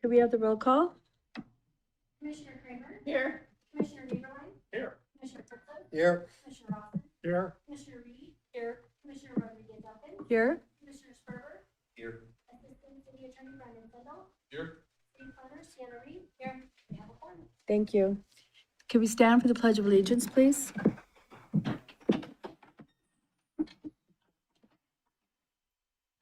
Could we have the roll call? Commissioner Kramer? Here. Commissioner Lieberline? Here. Commissioner Fritzl? Here. Commissioner Rossen? Here. Commissioner Reed? Here. Commissioner Rodriguez-Elkins? Here. Commissioner Sperber? Here. Assistant City Attorney Brendan Findle? Here. City Planner Sienna Reed? Here. We have a quorum. Thank you. Could we stand for the Pledge of Allegiance, please?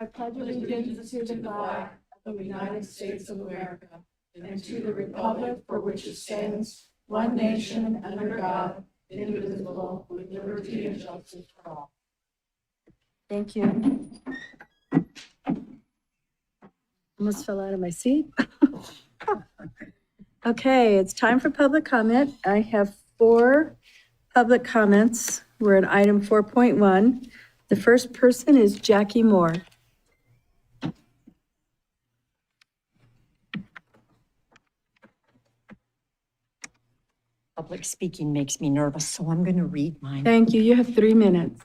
I pledge Allegiance to the flag of the United States of America and to the republic for which it stands, one nation under God, indivisible, with liberty and justice for all. Thank you. Almost fell out of my seat. Okay, it's time for public comment. I have 4 public comments. We're at item 4.1. The first person is Jackie Moore. Public speaking makes me nervous, so I'm going to read mine. Thank you. You have 3 minutes.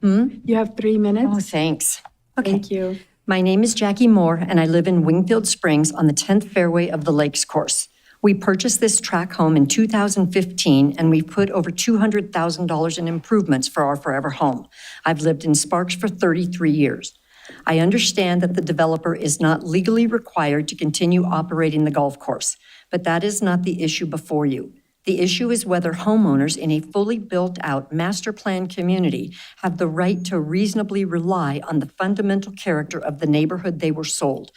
You have 3 Oh, minutes. thanks. Okay. Thank you. My name is Jackie Moore, and I live in Wingfield Springs on the 10th fairway of the Lakes Course. We purchased this tract home in 2015, and we've put over $200,000 in improvements for our forever home. I've lived in Sparks for 33 years. I understand that the developer is not legally required to continue operating the golf course, but that is not the issue before you. The issue is whether homeowners in a fully built-out master plan community have the right to reasonably rely on the fundamental character of the neighborhood they were sold.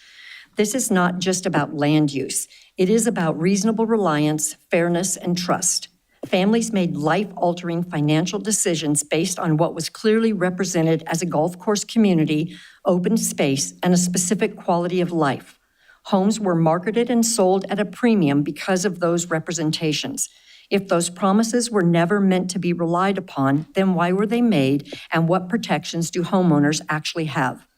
This is not just about land use. It is about reasonable reliance, fairness, and trust. Families made life-altering financial decisions based on what was clearly represented as a golf course community, open space, and a specific quality of life. Homes were marketed and sold at a premium because of those representations. If those promises were never meant to be relied upon, then why were they made, and what protections do homeowners actually have?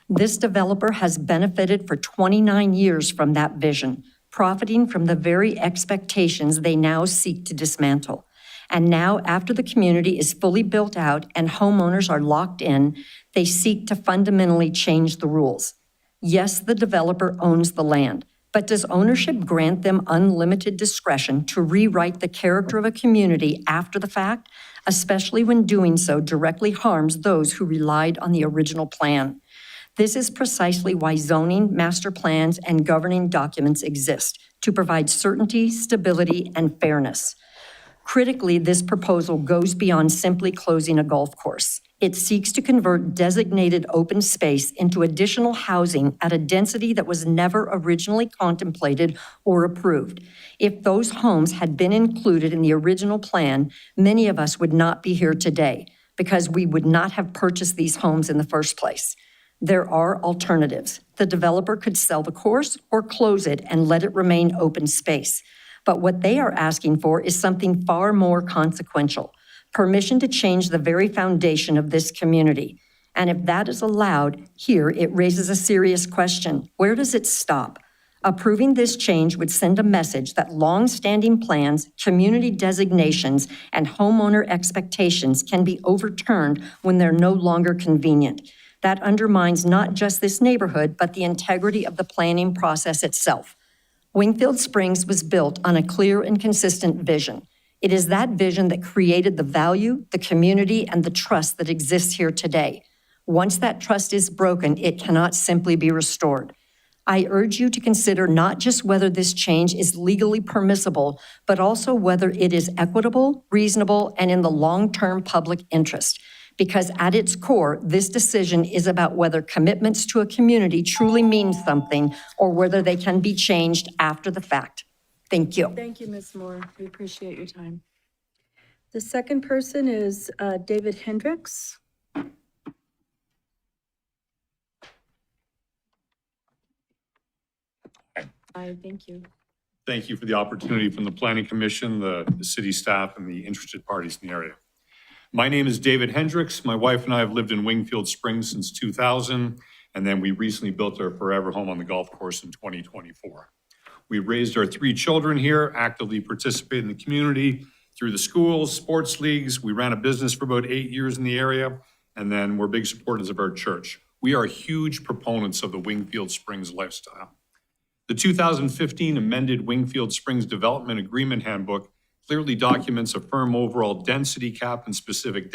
This developer has benefited for 29 years from that vision, profiting from the very expectations they now seek to dismantle. And now, after the community is fully built out and homeowners are locked in, they seek to fundamentally change the rules. Yes, the developer owns the land, but does ownership grant them unlimited discretion to rewrite the character of a community after the fact, especially when doing so directly harms those who relied on the original plan? This is precisely why zoning, master plans, and governing documents exist, to provide certainty, stability, and fairness. Critically, this proposal goes beyond simply closing a golf course. It seeks to convert designated open space into additional housing at a density that was never originally contemplated or approved. If those homes had been included in the original plan, many of us would not be here today because we would not have purchased these homes in the first place. There are alternatives. The developer could sell the course or close it and let it remain open space. But what they are asking for is something far more consequential: permission to change the very foundation of this community. And if that is allowed here, it raises a serious question. Where does it stop? Approving this change would send a message that long-standing plans, community designations, and homeowner expectations can be overturned when they're no longer convenient. That undermines not just this neighborhood, but the integrity of the planning process itself. Wingfield Springs was built on a clear and consistent vision. It is that vision that created the value, the community, and the trust that exists here today. Once that trust is broken, it cannot simply be restored. I urge you to consider not just whether this change is legally permissible, but also whether it is equitable, reasonable, and in the long-term public interest. Because at its core, this decision is about whether commitments to a community truly mean something or whether they can be changed after the fact. Thank you. Thank you, Ms. Moore. We appreciate your time. The second person is David Hendricks. Hi, thank you. Thank you for the opportunity from the Planning Commission, the city staff, and the interested parties in the area. My name is David Hendricks. My wife and I have lived in Wingfield Springs since 2000, and then we recently built our forever home on the golf course in 2024. We raised our 3 children here, actively participate in the community through the schools, sports leagues. We ran a business for about 8 years in the area, and then we're big supporters of our church. We are huge proponents of the Wingfield Springs lifestyle. The 2015 amended Wingfield Springs Development Agreement Handbook clearly documents a firm overall density cap and specific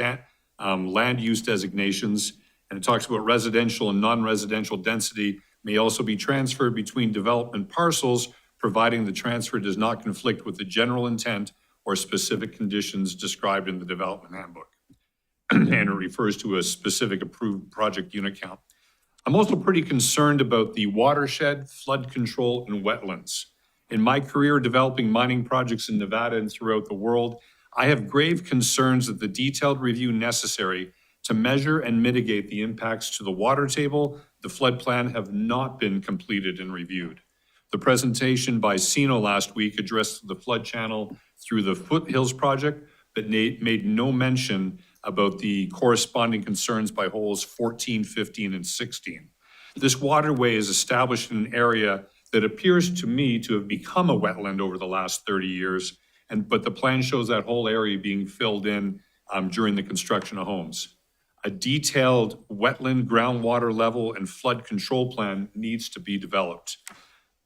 land use designations. And it talks about residential and non-residential density may also be transferred between development parcels, providing the transfer does not conflict with the general intent or specific conditions described in the development handbook. And it refers to a specific approved project unit count. I'm also pretty concerned about the watershed, flood control, and wetlands. In my career developing mining projects in Nevada and throughout the world, I have grave concerns that the detailed review necessary to measure and mitigate the impacts to the water table, the flood plan have not been completed and reviewed. The presentation by Sino last week addressed the flood channel through the Foothills project, but made no mention about the corresponding concerns by holes 14, 15, and 16. This waterway is established in an area that appears to me to have become a wetland over the last 30 years, but the plan shows that whole area being filled in during the construction of homes. A detailed wetland, groundwater level, and flood control plan needs to be developed.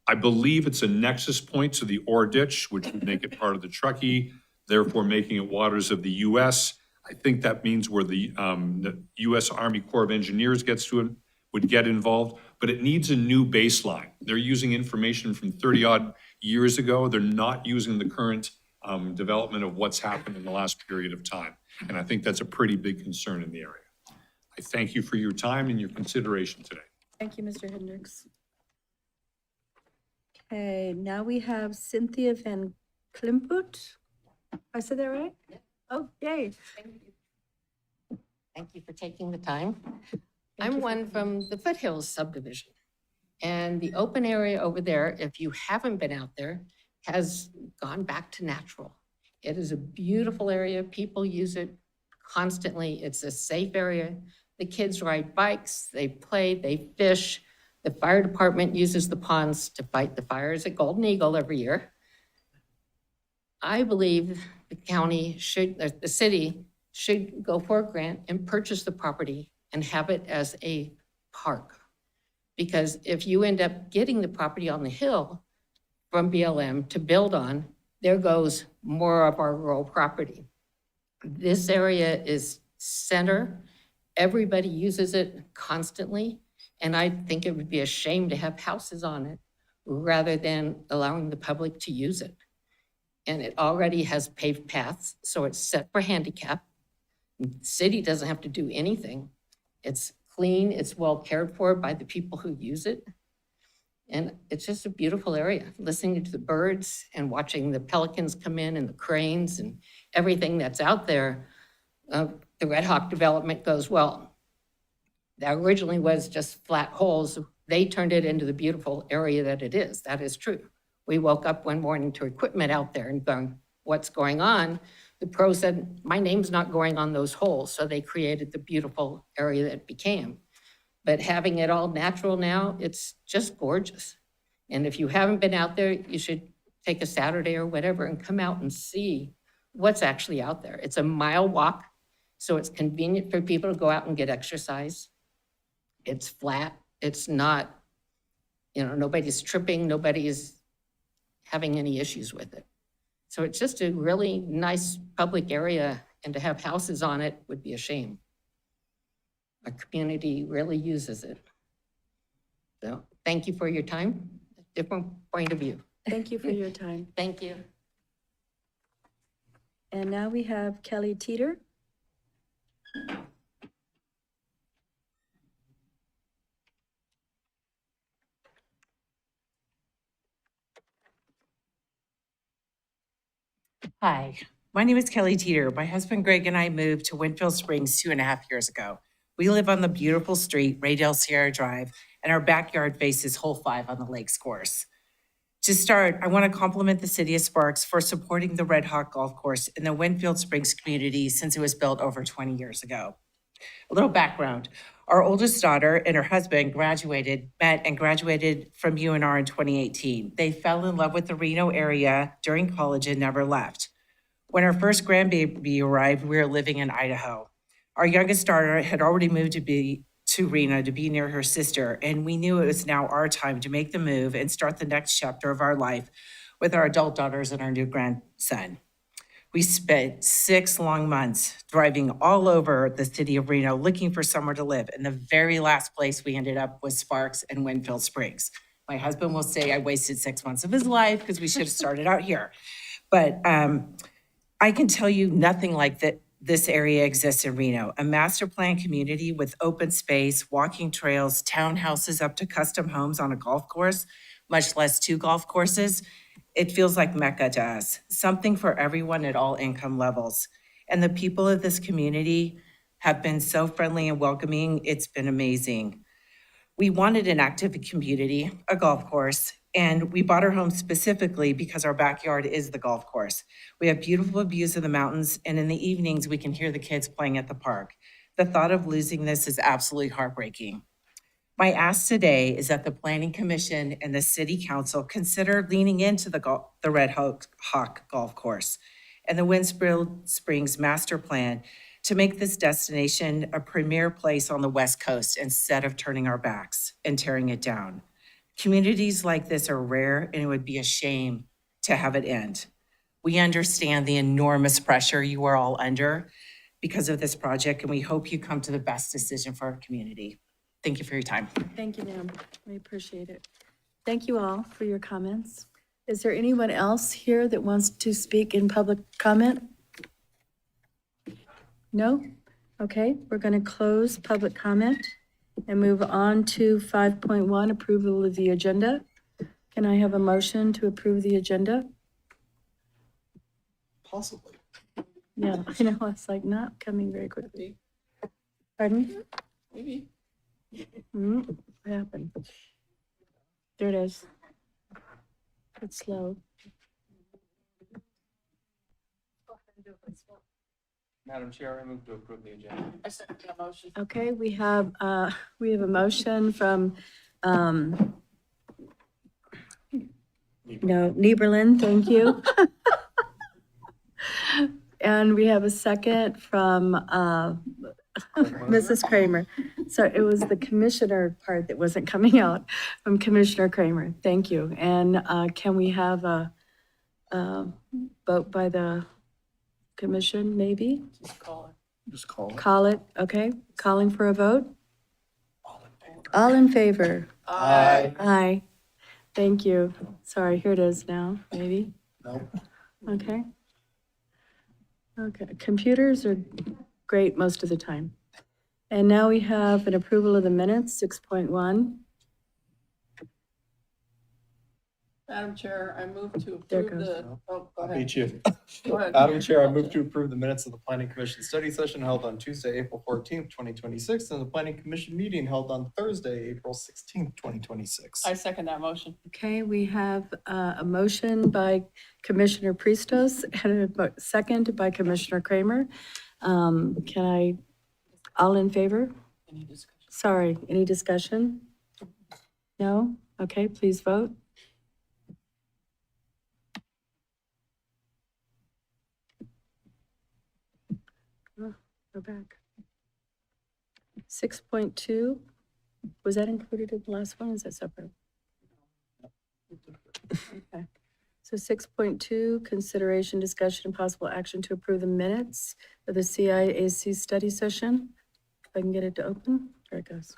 I believe it's a nexus point to the Ore Ditch, which would make it part of the Truckee, therefore making it waters of the U.S. I think that means where the U.S. Army Corps of Engineers would get involved, but it needs a new baseline. They're using information from 30-odd years ago. They're not using the current development of what's happened in the last period of time. And I think that's a pretty big concern in the area. I thank you for your time and your consideration today. Thank you, Mr. Hendricks. Okay, now we have Cynthia Van Klimput. I said that right? Oh, yay. Thank you for taking the time. I'm one from the Foothills subdivision. And the open area over there, if you haven't been out there, has gone back to natural. It is a beautiful area. People use it constantly. It's a safe area. The kids ride bikes, they play, they fish. The fire department uses the ponds to fight the fires at Golden Eagle every year. I believe the county should, the city should go for a grant and purchase the property and have it as a park. Because if you end up getting the property on the hill from BLM to build on, there goes more of our rural property. This area is center. Everybody uses it constantly. And I think it would be a shame to have houses on it rather than allowing the public to use it. And it already has paved paths, so it's set for handicap. The city doesn't have to do anything. It's clean, it's well cared for by the people who use it. And it's just a beautiful area, listening to the birds and watching the pelicans come in and the cranes and everything that's out there. The Red Hawk development goes well. That originally was just flat holes. They turned it into the beautiful area that it is. That is true. We woke up one morning to equipment out there and going, what's going on? The pro said, my name's not going on those holes. So they created the beautiful area that it became. But having it all natural now, it's just gorgeous. And if you haven't been out there, you should take a Saturday or whatever and come out and see what's actually out there. It's a mile walk, so it's convenient for people to go out and get exercise. It's flat. It's not, nobody's tripping, nobody's having any issues with it. So it's just a really nice public area, and to have houses on it would be a shame. Our community really uses it. So thank you for your time. Different point of view. Thank you for your time. Thank you. And now we have Kelly Teeter. Hi, my name is Kelly Teeter. My husband Greg and I moved to Winfield Springs 2.5 years ago. We live on the beautiful street, Raydale Sierra Drive, and our backyard faces Hole 5 on the Lakes Course. To start, I want to compliment the City of Sparks for supporting the Red Hawk Golf Course in the Winfield Springs community since it was built over 20 years ago. A little background. Our oldest daughter and her husband met and graduated from UNR in 2018. They fell in love with the Reno area during college and never left. When our first grandbaby arrived, we were living in Idaho. Our youngest daughter had already moved to Reno to be near her sister, and we knew it was now our time to make the move and start the next chapter of our life with our adult daughters and our new grandson. We spent 6 long months driving all over the city of Reno looking for somewhere to live, and the very last place we ended up was Sparks and Winfield Springs. My husband will say I wasted 6 months of his life because we should have started out here. But I can tell you nothing like that. This area exists in Reno, a master plan community with open space, walking trails, townhouses up to custom homes on a golf course, much less 2 golf courses. It feels like Mecca to us, something for everyone at all income levels. And the people of this community have been so friendly and welcoming. It's been amazing. We wanted an active community, a golf course, and we bought our home specifically because our backyard is the golf course. We have beautiful views of the mountains, and in the evenings, we can hear the kids playing at the park. The thought of losing this is absolutely heartbreaking. My ask today is that the Planning Commission and the City Council consider leaning into the Red Hawk Golf Course and the Winfield Springs Master Plan to make this destination a premier place on the West Coast instead of turning our backs and tearing it down. Communities like this are rare, and it would be a shame to have it end. We understand the enormous pressure you are all under because of this project, and we hope you come to the best decision for our community. Thank you for your time. Thank you, ma'am. We appreciate it. Thank you all for your comments. Is there anyone else here that wants to speak in public comment? No? Okay, we're going to close public comment and move on to 5.1, approval of the agenda. Can I have a motion to approve the agenda? Possibly. Yeah, I know, it's like not coming very quickly. Pardon? Maybe. What happened? There it is. It's slow. Madam Chair, I move to approve the agenda. I second that motion. Okay, we have a motion from, Nieberlin, thank you. And we have a second from, Mrs. Kramer. So it was the commissioner part that wasn't coming out from Commissioner Kramer. Thank you. And, can we have a vote by the commission, maybe? Just call it. Just call it. Call it, okay? Calling for a vote? All in favor? Aye. Aye. Thank you. Sorry, here it is now, maybe? No. Okay. Okay, computers are great most of the time. And now we have an approval of the minutes, 6.1. Madam Chair, I move to There approve goes. the, oh, go ahead. Beat you. Go ahead. Madam Chair, I move to approve the minutes of the Planning Commission study session held on Tuesday, April 14th, 2026, and the Planning Commission meeting held on Thursday, April 16th, 2026. I second that motion. Okay, we have a motion by Commissioner Priestos and a second by Commissioner Kramer. Can I, all in favor? Any discussion? Sorry, any discussion? No? Okay, please vote. Go back. 6.2, was that included in the last one, or is that separate? Okay. So 6.2, consideration, discussion, and possible action to approve the minutes of the CIAC study session. If I can get it to open, there it goes.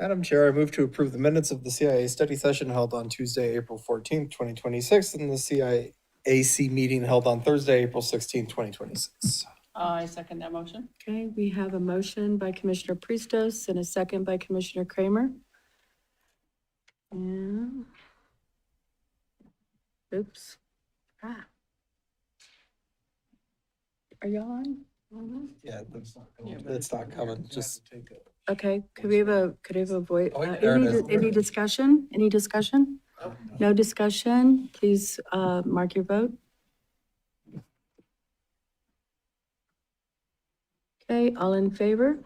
Madam Chair, I move to approve the minutes of the CIA study session held on Tuesday, April 14th, 2026, and the CIAC meeting held on Thursday, April 16th, 2026. I second that motion. Okay, we have a motion by Commissioner Priestos and a second by Commissioner Kramer. And, oops. Are y'all on? Yeah, that's not coming, just. Okay, could we have a voice? Oh, yeah, there it is. Any discussion? Any discussion? No discussion? Please, mark your vote. Okay, all in favor?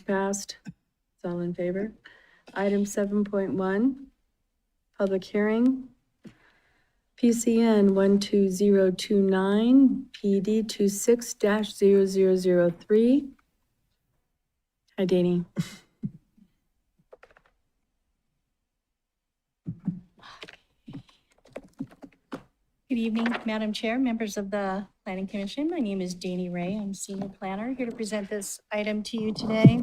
Passed. It's all in favor. Item 7.1, public hearing. PCN 12029, PD 26-0003. Hi, Danny. Good evening, Madam Chair, members of the Planning Commission. My name is Dani Ray. I'm Senior Planner, here to present this item to you today.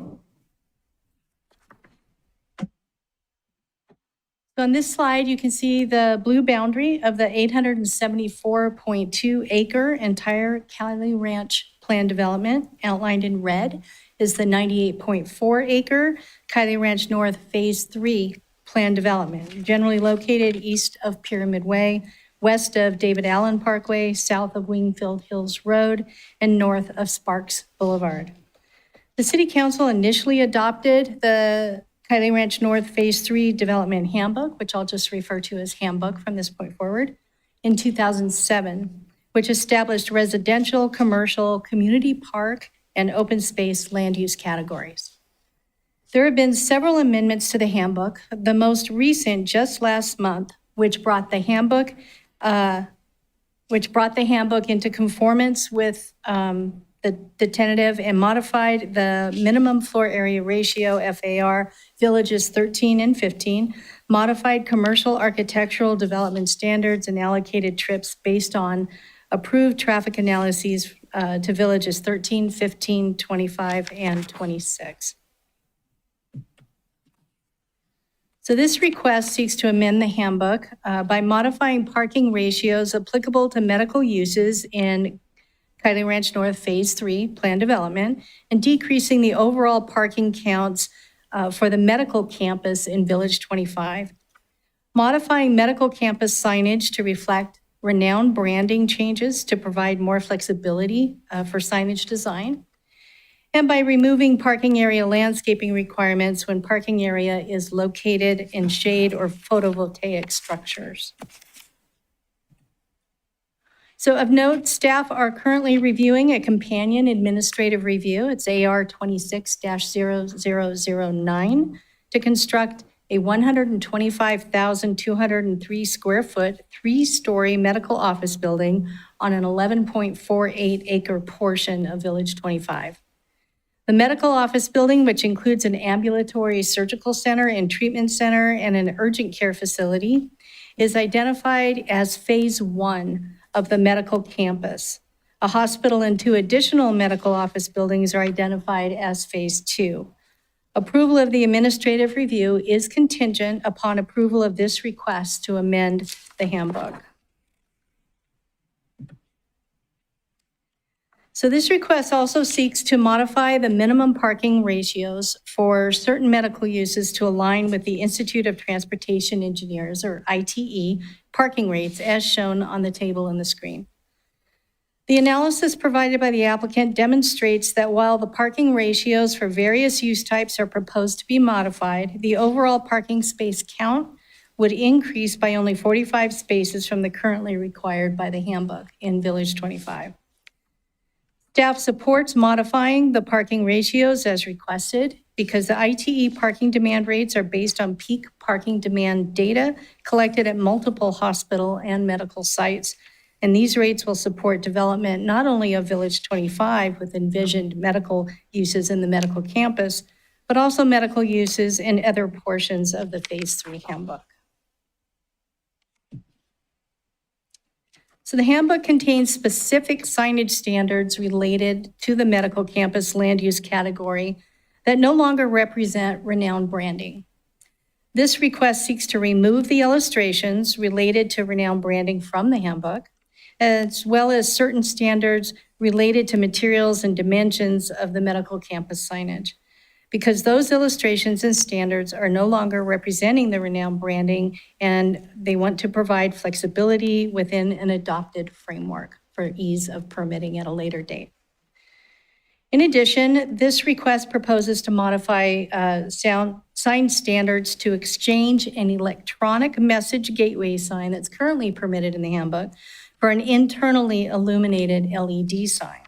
So on this slide, you can see the blue boundary of the 874.2 acre entire Cali Ranch plan development. Outlined in red is the 98.4 acre Cali Ranch North Phase 3 plan development, generally located east of Pyramid Way, west of David Allen Parkway, south of Wingfield Hills Road, and north of Sparks Boulevard. The City Council initially adopted the Cali Ranch North Phase 3 Development Handbook, which I'll just refer to as Handbook from this point forward, in 2007, which established residential, commercial, community park, and open space land use categories. There have been several amendments to the handbook, the most recent just last month, which brought the handbook into conformance with the tentative and modified the minimum floor area ratio, FAR, villages 13 and 15, modified commercial architectural development standards and allocated trips based on approved traffic analyses to villages 13, 15, 25, and 26. So this request seeks to amend the handbook by modifying parking ratios applicable to medical uses in Cali Ranch North Phase 3 plan development and decreasing the overall parking counts for the medical campus in Village 25. Modifying medical campus signage to reflect renowned branding changes to provide more flexibility for signage design. And by removing parking area landscaping requirements when parking area is located in shade or photovoltaic structures. So of note, staff are currently reviewing a companion administrative review. It's AR 26-0009 to construct a 125,203 square foot, 3-story medical office building on an 11.48 acre portion of Village 25. The medical office building, which includes an ambulatory surgical center and treatment center and an urgent care facility, is identified as Phase 1 of the medical campus. A hospital and 2 additional medical office buildings are identified as Phase 2. Approval of the administrative review is contingent upon approval of this request to amend the handbook. So this request also seeks to modify the minimum parking ratios for certain medical uses to align with the Institute of Transportation Engineers, or ITE, parking rates as shown on the table in the screen. The analysis provided by the applicant demonstrates that while the parking ratios for various use types are proposed to be modified, the overall parking space count would increase by only 45 spaces from the currently required by the handbook in Village 25. Staff supports modifying the parking ratios as requested because the ITE parking demand rates are based on peak parking demand data collected at multiple hospital and medical sites. And these rates will support development not only of Village 25 with envisioned medical uses in the medical campus, but also medical uses in other portions of the Phase 3 handbook. So the handbook contains specific signage standards related to the medical campus land use category that no longer represent renowned branding. This request seeks to remove the illustrations related to renowned branding from the handbook, as well as certain standards related to materials and dimensions of the medical campus signage, because those illustrations and standards are no longer representing the renowned branding, and they want to provide flexibility within an adopted framework for ease of permitting at a later date. In addition, this request proposes to modify sign standards to exchange an electronic message gateway sign that's currently permitted in the handbook for an internally illuminated LED sign.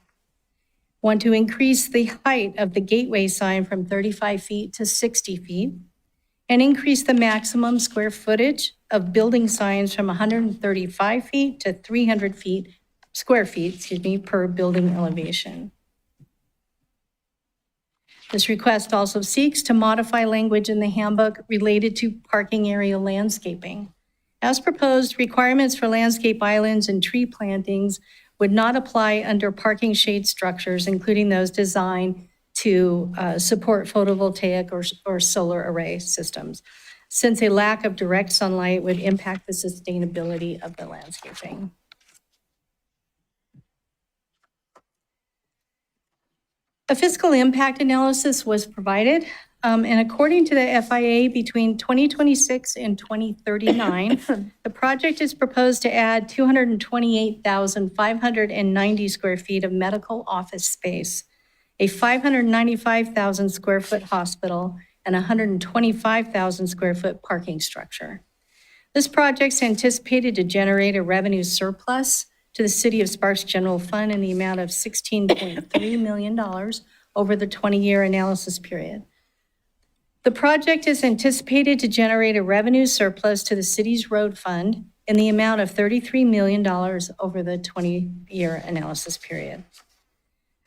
Want to increase the height of the gateway sign from 35 feet to 60 feet, and increase the maximum square footage of building signs from 135 feet to 300 square feet per building elevation. This request also seeks to modify language in the handbook related to parking area landscaping. As proposed, requirements for landscape islands and tree plantings would not apply under parking shade structures, including those designed to support photovoltaic or solar array systems, since a lack of direct sunlight would impact the sustainability of the landscaping. A fiscal impact analysis was provided, and according to the FIA, between 2026 and 2039, the project is proposed to add 228,590 square feet of medical office space, a 595,000 square foot hospital, and 125,000 square foot parking structure. This project's anticipated to generate a revenue surplus to the City of Sparks General Fund in the amount of $16.3 million over the 20-year analysis period. The project is anticipated to generate a revenue surplus to the city's road fund in the amount of $33 million over the 20-year analysis period.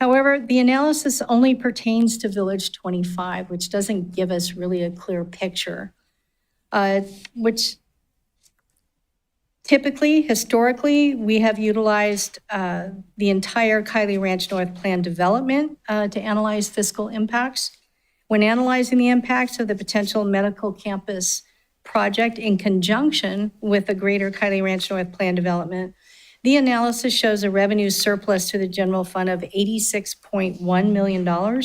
However, the analysis only pertains to Village 25, which doesn't give us really a clear picture, which typically, historically, we have utilized the entire Kylie Ranch North Plan development to analyze fiscal impacts. When analyzing the impacts of the potential medical campus project in conjunction with the greater Kylie Ranch North Plan development, the analysis shows a revenue surplus to the general fund of $86.1 million,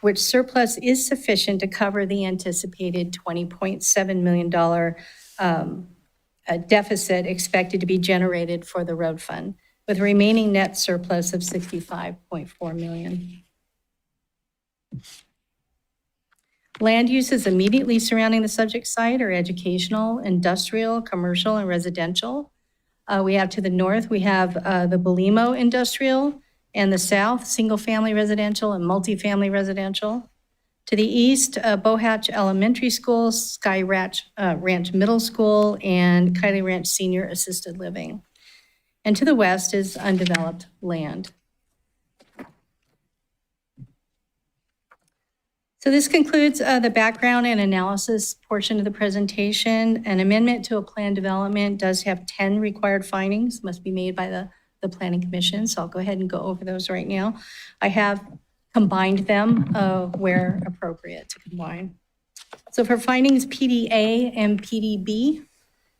which surplus is sufficient to cover the anticipated $20.7 million deficit expected to be generated for the road fund, with a remaining net surplus of $65.4 million. Land uses immediately surrounding the subject site are educational, industrial, commercial, and residential. We have to the north, we have the Belimo Industrial, and the south, single-family residential and multifamily residential. To the east, Bohatch Elementary School, Sky Ranch Middle School, and Kylie Ranch Senior Assisted Living. And to the west is undeveloped land. So this concludes the background and analysis portion of the presentation. An amendment to a plan development does have 10 required findings, must be made by the Planning Commission. So I'll go ahead and go over those right now. I have combined them where appropriate to combine. So for findings PDA and PDB,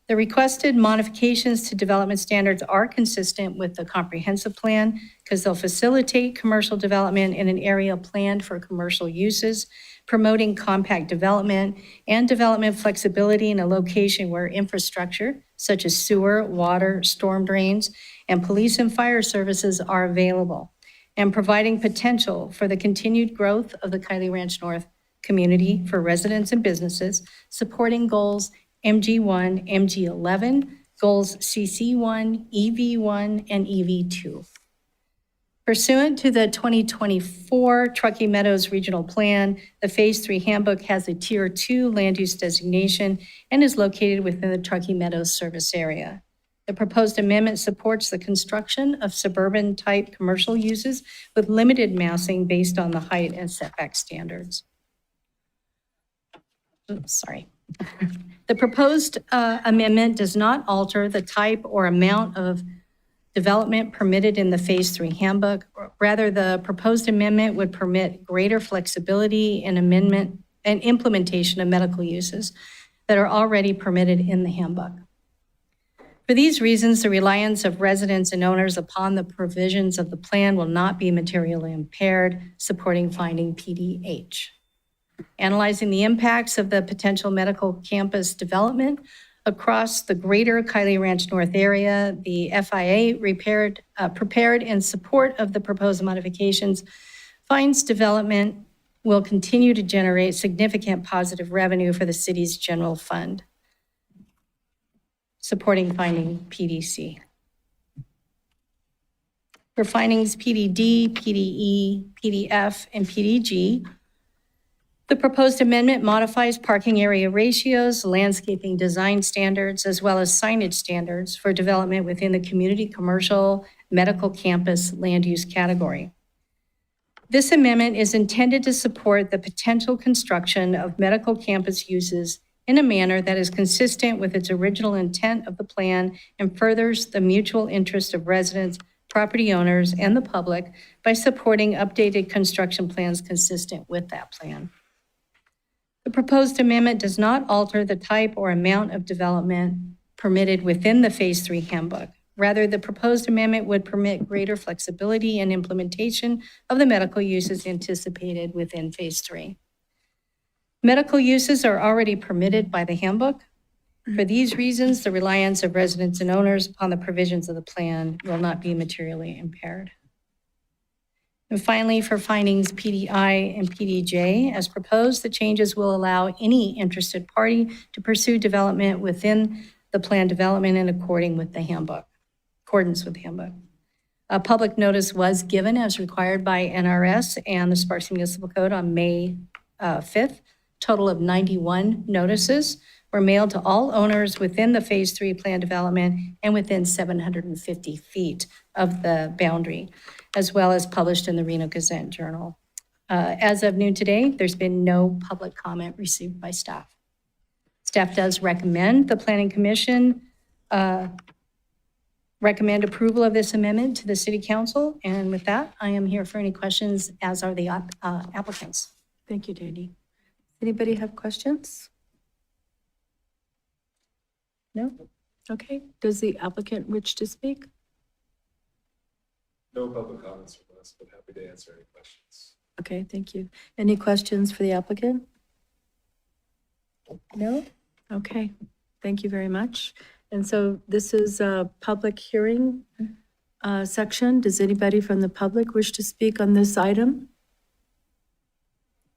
the requested modifications to development standards are consistent with the comprehensive plan because they'll facilitate commercial development in an area planned for commercial uses, promoting compact development and development flexibility in a location where infrastructure such as sewer, water, storm drains, and police and fire services are available, and providing potential for the continued growth of the Kylie Ranch North community for residents and businesses, supporting goals MG1, MG11, goals CC1, EV1, and EV2. Pursuant to the 2024 Truckee Meadows Regional Plan, the Phase 3 Handbook has a Tier 2 land use designation and is located within the Truckee Meadows service area. The proposed amendment supports the construction of suburban-type commercial uses with limited massing based on the height and setback standards. Oops, sorry. The proposed amendment does not alter the type or amount of development permitted in the Phase 3 Handbook. Rather, the proposed amendment would permit greater flexibility in amendment and implementation of medical uses that are already permitted in the handbook. For these reasons, the reliance of residents and owners upon the provisions of the plan will not be materially impaired, supporting finding PDH. Analyzing the impacts of the potential medical campus development across the greater Kylie Ranch North area, the FIA prepared in support of the proposed modifications finds development will continue to generate significant positive revenue for the city's general fund, supporting finding PDC. For findings PDD, PDE, PDF, and PDG, the proposed amendment modifies parking area ratios, landscaping design standards, as well as signage standards for development within the community commercial medical campus land use category. This amendment is intended to support the potential construction of medical campus uses in a manner that is consistent with its original intent of the plan and furthers the mutual interest of residents, property owners, and the public by supporting updated construction plans consistent with that plan. The proposed amendment does not alter the type or amount of development permitted within the Phase 3 handbook. Rather, the proposed amendment would permit greater flexibility in implementation of the medical uses anticipated within Phase 3. Medical uses are already permitted by the handbook. For these reasons, the reliance of residents and owners upon the provisions of the plan will not be materially impaired. And finally, for findings PDI and PDJ, as proposed, the changes will allow any interested party to pursue development within the plan development in accordance with the handbook. A public notice was given as required by NRS and the Sparks Municipal Code on May 5th. Total of 91 notices were mailed to all owners within the Phase 3 plan development and within 750 feet of the boundary, as well as published in the Reno Gazette Journal. As of noon today, there's been no public comment received by staff. Staff does recommend the Planning Commission recommend approval of this amendment to the City Council. And with that, I am here for any questions, as are the applicants. Thank you, Danny. Anybody have questions? No? Okay. Does the applicant wish to speak? No public comments from us, but happy to answer any questions. Okay, thank you. Any questions for the applicant? No? Okay, thank you very much. And so this is a public hearing section. Does anybody from the public wish to speak on this item?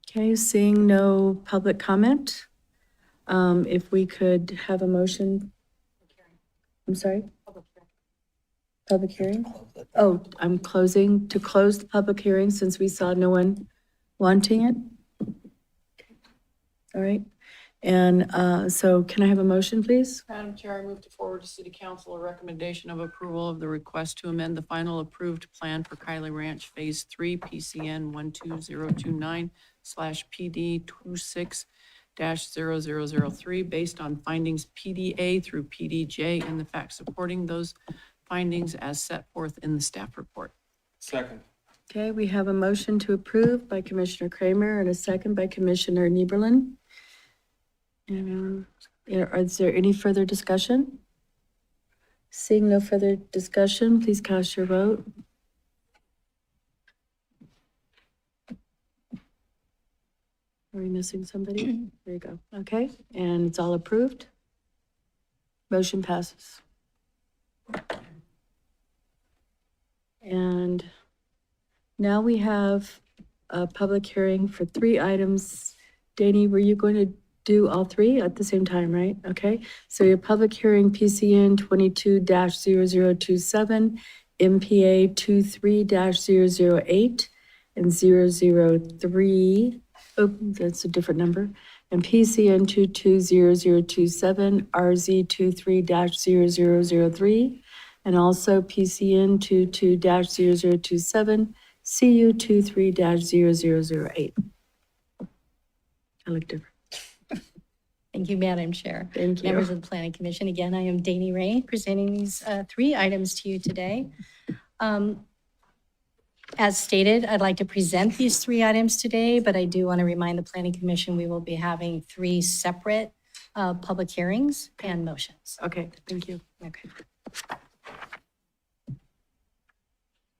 Okay, seeing no public comment, if we could have a motion. I'm sorry? Public hearing? Oh, I'm closing, to close the public hearing since we saw no one wanting it. All right, and so can I have a motion, please? Madam Chair, I move to forward to City Council a recommendation of approval of the request to amend the final approved plan for Kylie Ranch Phase 3 PCN 12029/PD 26-0003 based on findings PDA through PDJ and the facts supporting those findings as set forth in the staff report. Second. Okay, we have a motion to approve by Commissioner Kramer and a second by Commissioner Nieberlin. And is there any further discussion? Seeing no further discussion, please cast your vote. Are we missing somebody? There you go. Okay, and it's all approved. Motion passes. And now we have a public hearing for 3 items. Danny, were you going to do all 3 at the same time, right? Okay, so your public hearing PCN 22-0027, MPA 23-008, and 003. Oh, that's a different number. And PCN 22-0027, RZ 23-0003, and also PCN 22-0027, CU 23-0008. I look different. Thank you, Madam Chair. Thank you. Members of the Planning Commission, again, I am Danny Ray, presenting these 3 items to you today. As stated, I'd like to present these 3 items today, but I do want to remind the Planning Commission we will be having 3 separate public hearings and motions. Okay, thank you. Okay.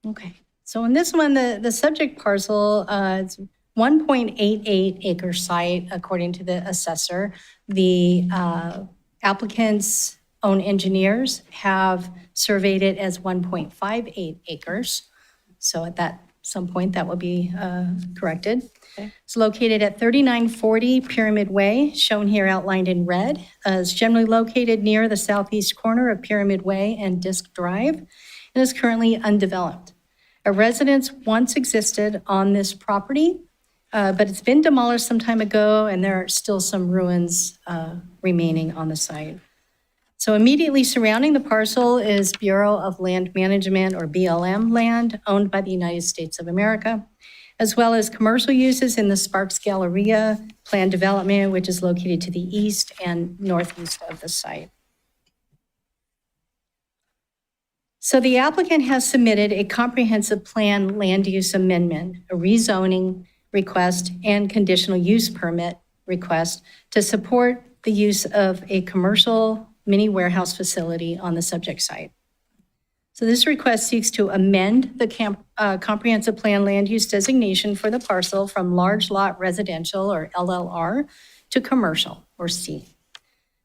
Okay, so in this one, the subject parcel, it's 1.88 acre site, according to the assessor. The applicant's own engineers have surveyed it as 1.58 acres. So at some point, that will be corrected. Okay. It's located at 3940 Pyramid Way, shown here outlined in red. It's generally located near the southeast corner of Pyramid Way and Disk Drive, and is currently undeveloped. A residence once existed on this property, but it's been demolished some time ago, and there are still some ruins remaining on the site. So immediately surrounding the parcel is Bureau of Land Management, or BLM land, owned by the United States of America. as well as commercial uses in the Sparks Galleria planned development, which is located to the east and northeast of the site. So the applicant has submitted a comprehensive plan land use amendment, a rezoning request, and conditional use permit request to support the use of a commercial mini warehouse facility on the subject site. So this request seeks to amend the comprehensive plan land use designation for the parcel from large lot residential, or LLR, to commercial, or C.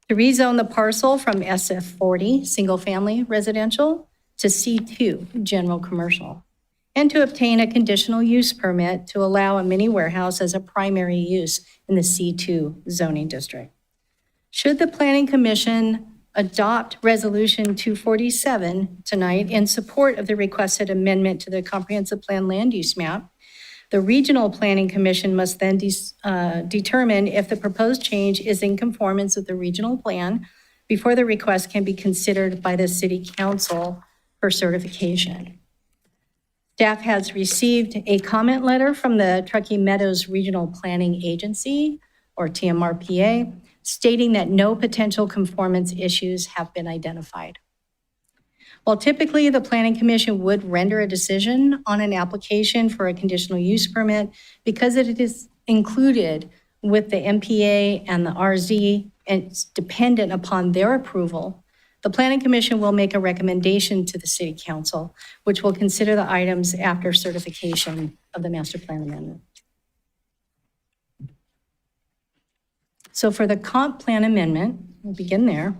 To rezone the parcel from SF40, single-family residential, to C2, general commercial, and to obtain a conditional use permit to allow a mini warehouse as a primary use in the C2 zoning district. Should the Planning Commission adopt Resolution 247 tonight in support of the requested amendment to the Comprehensive Plan Land Use Map, the Regional Planning Commission must then determine if the proposed change is in conformance with the regional plan before the request can be considered by the City Council for certification. Staff has received a comment letter from the Truckee Meadows Regional Planning Agency, or TMRPA, stating that no potential conformance issues have been identified. While typically the Planning Commission would render a decision on an application for a conditional use permit, because it is included with the MPA and the RZ and it's dependent upon their approval, the Planning Commission will make a recommendation to the City Council, which will consider the items after certification of the master plan amendment. So for the comp plan amendment, we'll begin there.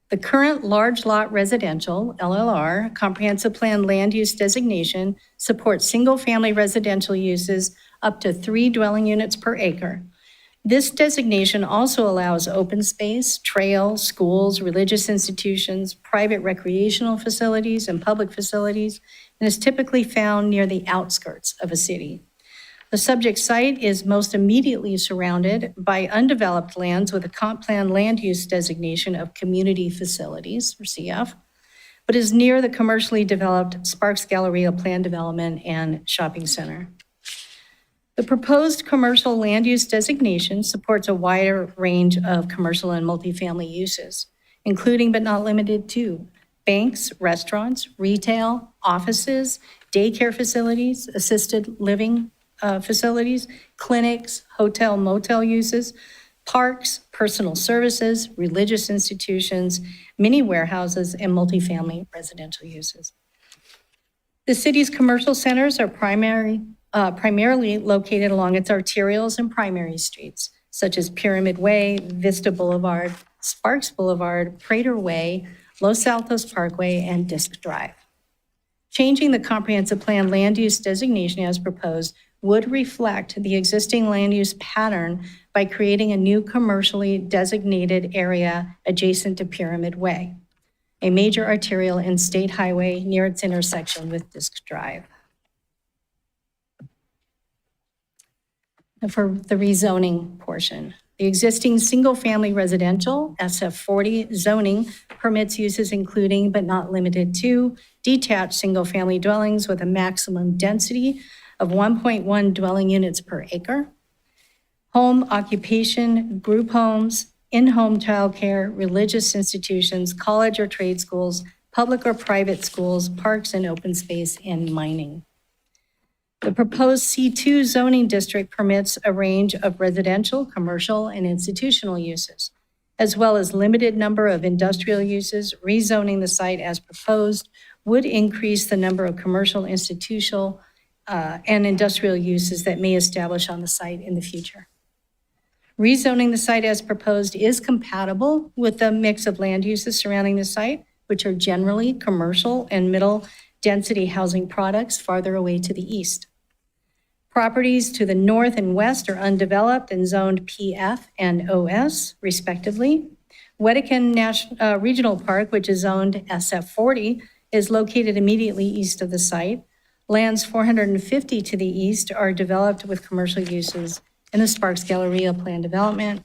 The current large lot residential, LLR, comprehensive plan land use designation supports single-family residential uses up to 3 dwelling units per acre. This designation also allows open space, trails, schools, religious institutions, private recreational facilities, and public facilities, and is typically found near the outskirts of a city. The subject site is most immediately surrounded by undeveloped lands with a comp plan land use designation of community facilities, or CF, but is near the commercially developed Sparks Galleria plan development and shopping center. The proposed commercial land use designation supports a wider range of commercial and multifamily uses, including but not limited to banks, restaurants, retail, offices, daycare facilities, assisted living facilities, clinics, hotel, motel uses, parks, personal services, religious institutions, mini warehouses, and multifamily residential uses. The city's commercial centers are primarily located along its arterials and primary streets, such as Pyramid Way, Vista Boulevard, Sparks Boulevard, Prater Way, Los Altos Parkway, and Disc Drive. Changing the comprehensive plan land use designation as proposed would reflect the existing land use pattern by creating a new commercially designated area adjacent to Pyramid Way, a major arterial and state highway near its intersection with Disc Drive. And for the rezoning portion, the existing single-family residential SF40 zoning permits uses including but not limited to detached single-family dwellings with a maximum density of 1.1 dwelling units per acre, home occupation, group homes, in-home childcare, religious institutions, college or trade schools, public or private schools, parks and open space, and mining. The proposed C2 zoning district permits a range of residential, commercial, and institutional uses, as well as limited number of industrial uses. Rezoning the site as proposed would increase the number of commercial, institutional, and industrial uses that may establish on the site in the future. Rezoning the site as proposed is compatible with the mix of land uses surrounding the site, which are generally commercial and middle-density housing products farther away to the east. Properties to the north and west are undeveloped and zoned PF and OS, respectively. Wedekind Regional Park, which is zoned SF40, is located immediately east of the site. Lands 450 to the east are developed with commercial uses in the Sparks Galleria plan development,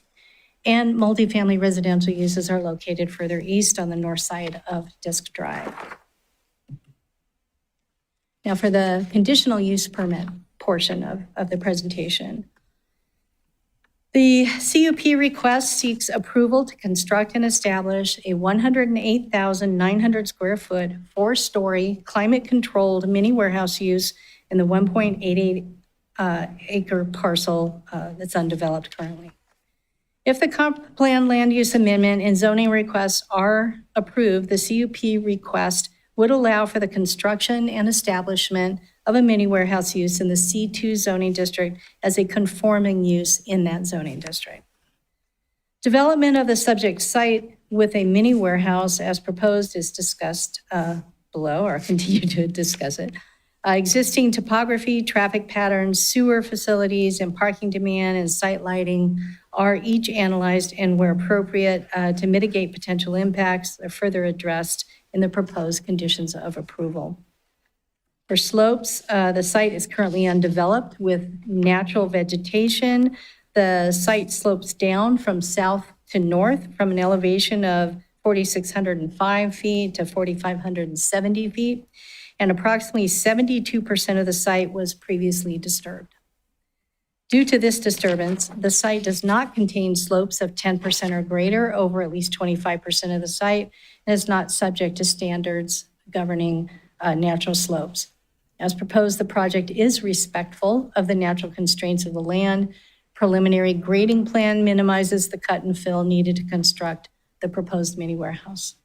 and multifamily residential uses are located further east on the north side of Disc Drive. Now for the conditional use permit portion of the presentation. The CUP request seeks approval to construct and establish a 108,900 square foot, 4-story, climate-controlled mini warehouse use in the 1.88 acre parcel that's undeveloped currently. If the comp plan land use amendment and zoning requests are approved, the CUP request would allow for the construction and establishment of a mini warehouse use in the C2 zoning district as a conforming use in that zoning district. Development of the subject site with a mini warehouse as proposed is discussed below, or continue to discuss it. Existing topography, traffic patterns, sewer facilities, and parking demand and site lighting are each analyzed and, where appropriate, to mitigate potential impacts, are further addressed in the proposed conditions of approval. For slopes, the site is currently undeveloped with natural vegetation. The site slopes down from south to north from an elevation of 4,605 feet to 4,570 feet, and approximately 72% of the site was previously disturbed. Due to this disturbance, the site does not contain slopes of 10% or greater over at least 25% of the site and is not subject to standards governing natural slopes. As proposed, the project is respectful of the natural constraints of the land. Preliminary grading plan minimizes the cut and fill needed to construct the proposed mini warehouse.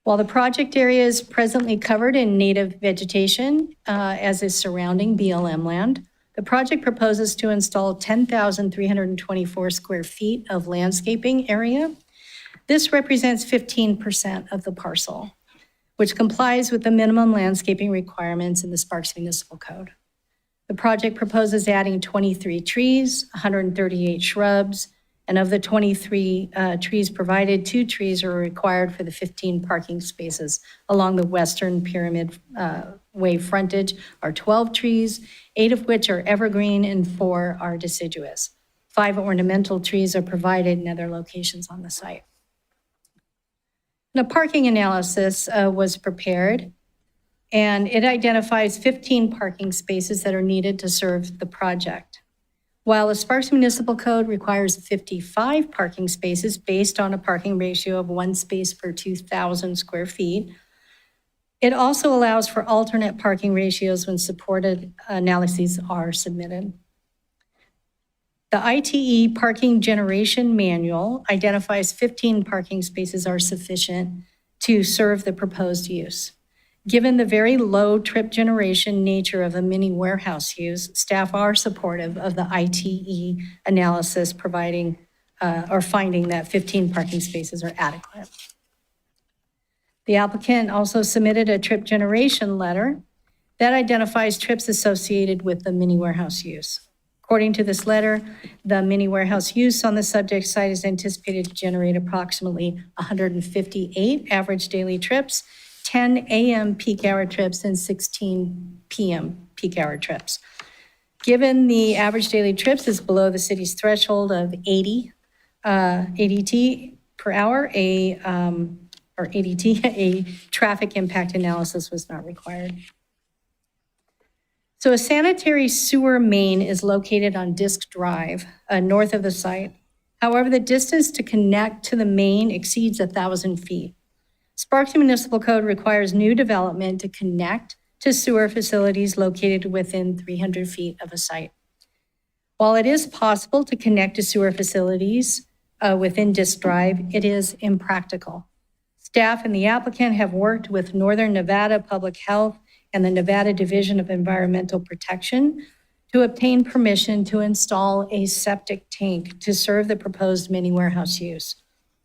While the project area is presently covered in native vegetation, as is surrounding BLM land, the project proposes to install 10,324 square feet of landscaping area. This represents 15% of the parcel, which complies with the minimum landscaping requirements in the Sparks Municipal Code. The project proposes adding 23 trees, 138 shrubs, and of the 23 trees provided, 2 trees are required for the 15 parking spaces along the Western Pyramid Way frontage are 12 trees, 8 of which are evergreen and 4 are deciduous. 5 ornamental trees are provided in other locations on the site. A parking analysis was prepared, and it identifies 15 parking spaces that are needed to serve the project. While the Sparks Municipal Code requires 55 parking spaces based on a parking ratio of 1 space per 2,000 square feet, it also allows for alternate parking ratios when supported analyses are submitted. The ITE Parking Generation Manual identifies 15 parking spaces are sufficient to serve the proposed use. Given the very low trip generation nature of a mini warehouse use, staff are supportive of the ITE analysis providing or finding that 15 parking spaces are adequate. The applicant also submitted a trip generation letter that identifies trips associated with the mini warehouse use. According to this letter, the mini warehouse use on the subject site is anticipated to generate approximately 158 average daily trips, 10 a.m. peak hour trips, and 16 p.m. peak hour trips. Given the average daily trips is below the city's threshold of 80 ADT per hour, a traffic impact analysis was not required. So a sanitary sewer main is located on Disk Drive, north of the site. However, the distance to connect to the main exceeds 1,000 feet. Sparks Municipal Code requires new development to connect to sewer facilities located within 300 feet of a site. While it is possible to connect to sewer facilities within Disk Drive, it is impractical. Staff and the applicant have worked with Northern Nevada Public Health and the Nevada Division of Environmental Protection to obtain permission to install a septic tank to serve the proposed mini warehouse use.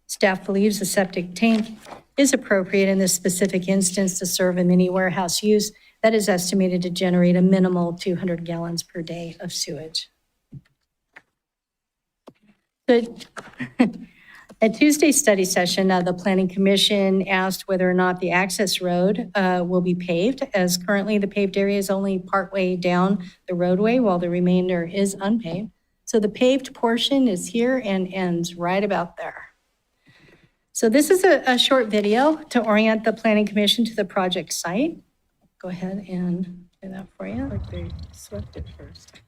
Staff believes the septic tank is appropriate in this specific instance to serve a mini warehouse use that is estimated to generate a minimal 200 gallons per day of sewage. At Tuesday's study session, the Planning Commission asked whether or not the access road will be paved, as currently the paved area is only partway down the roadway while the remainder is unpaved. So the paved portion is here and ends right about there. So this is a short video to orient the Planning Commission to the project site. Go ahead and Do that for you. Like they swept it first.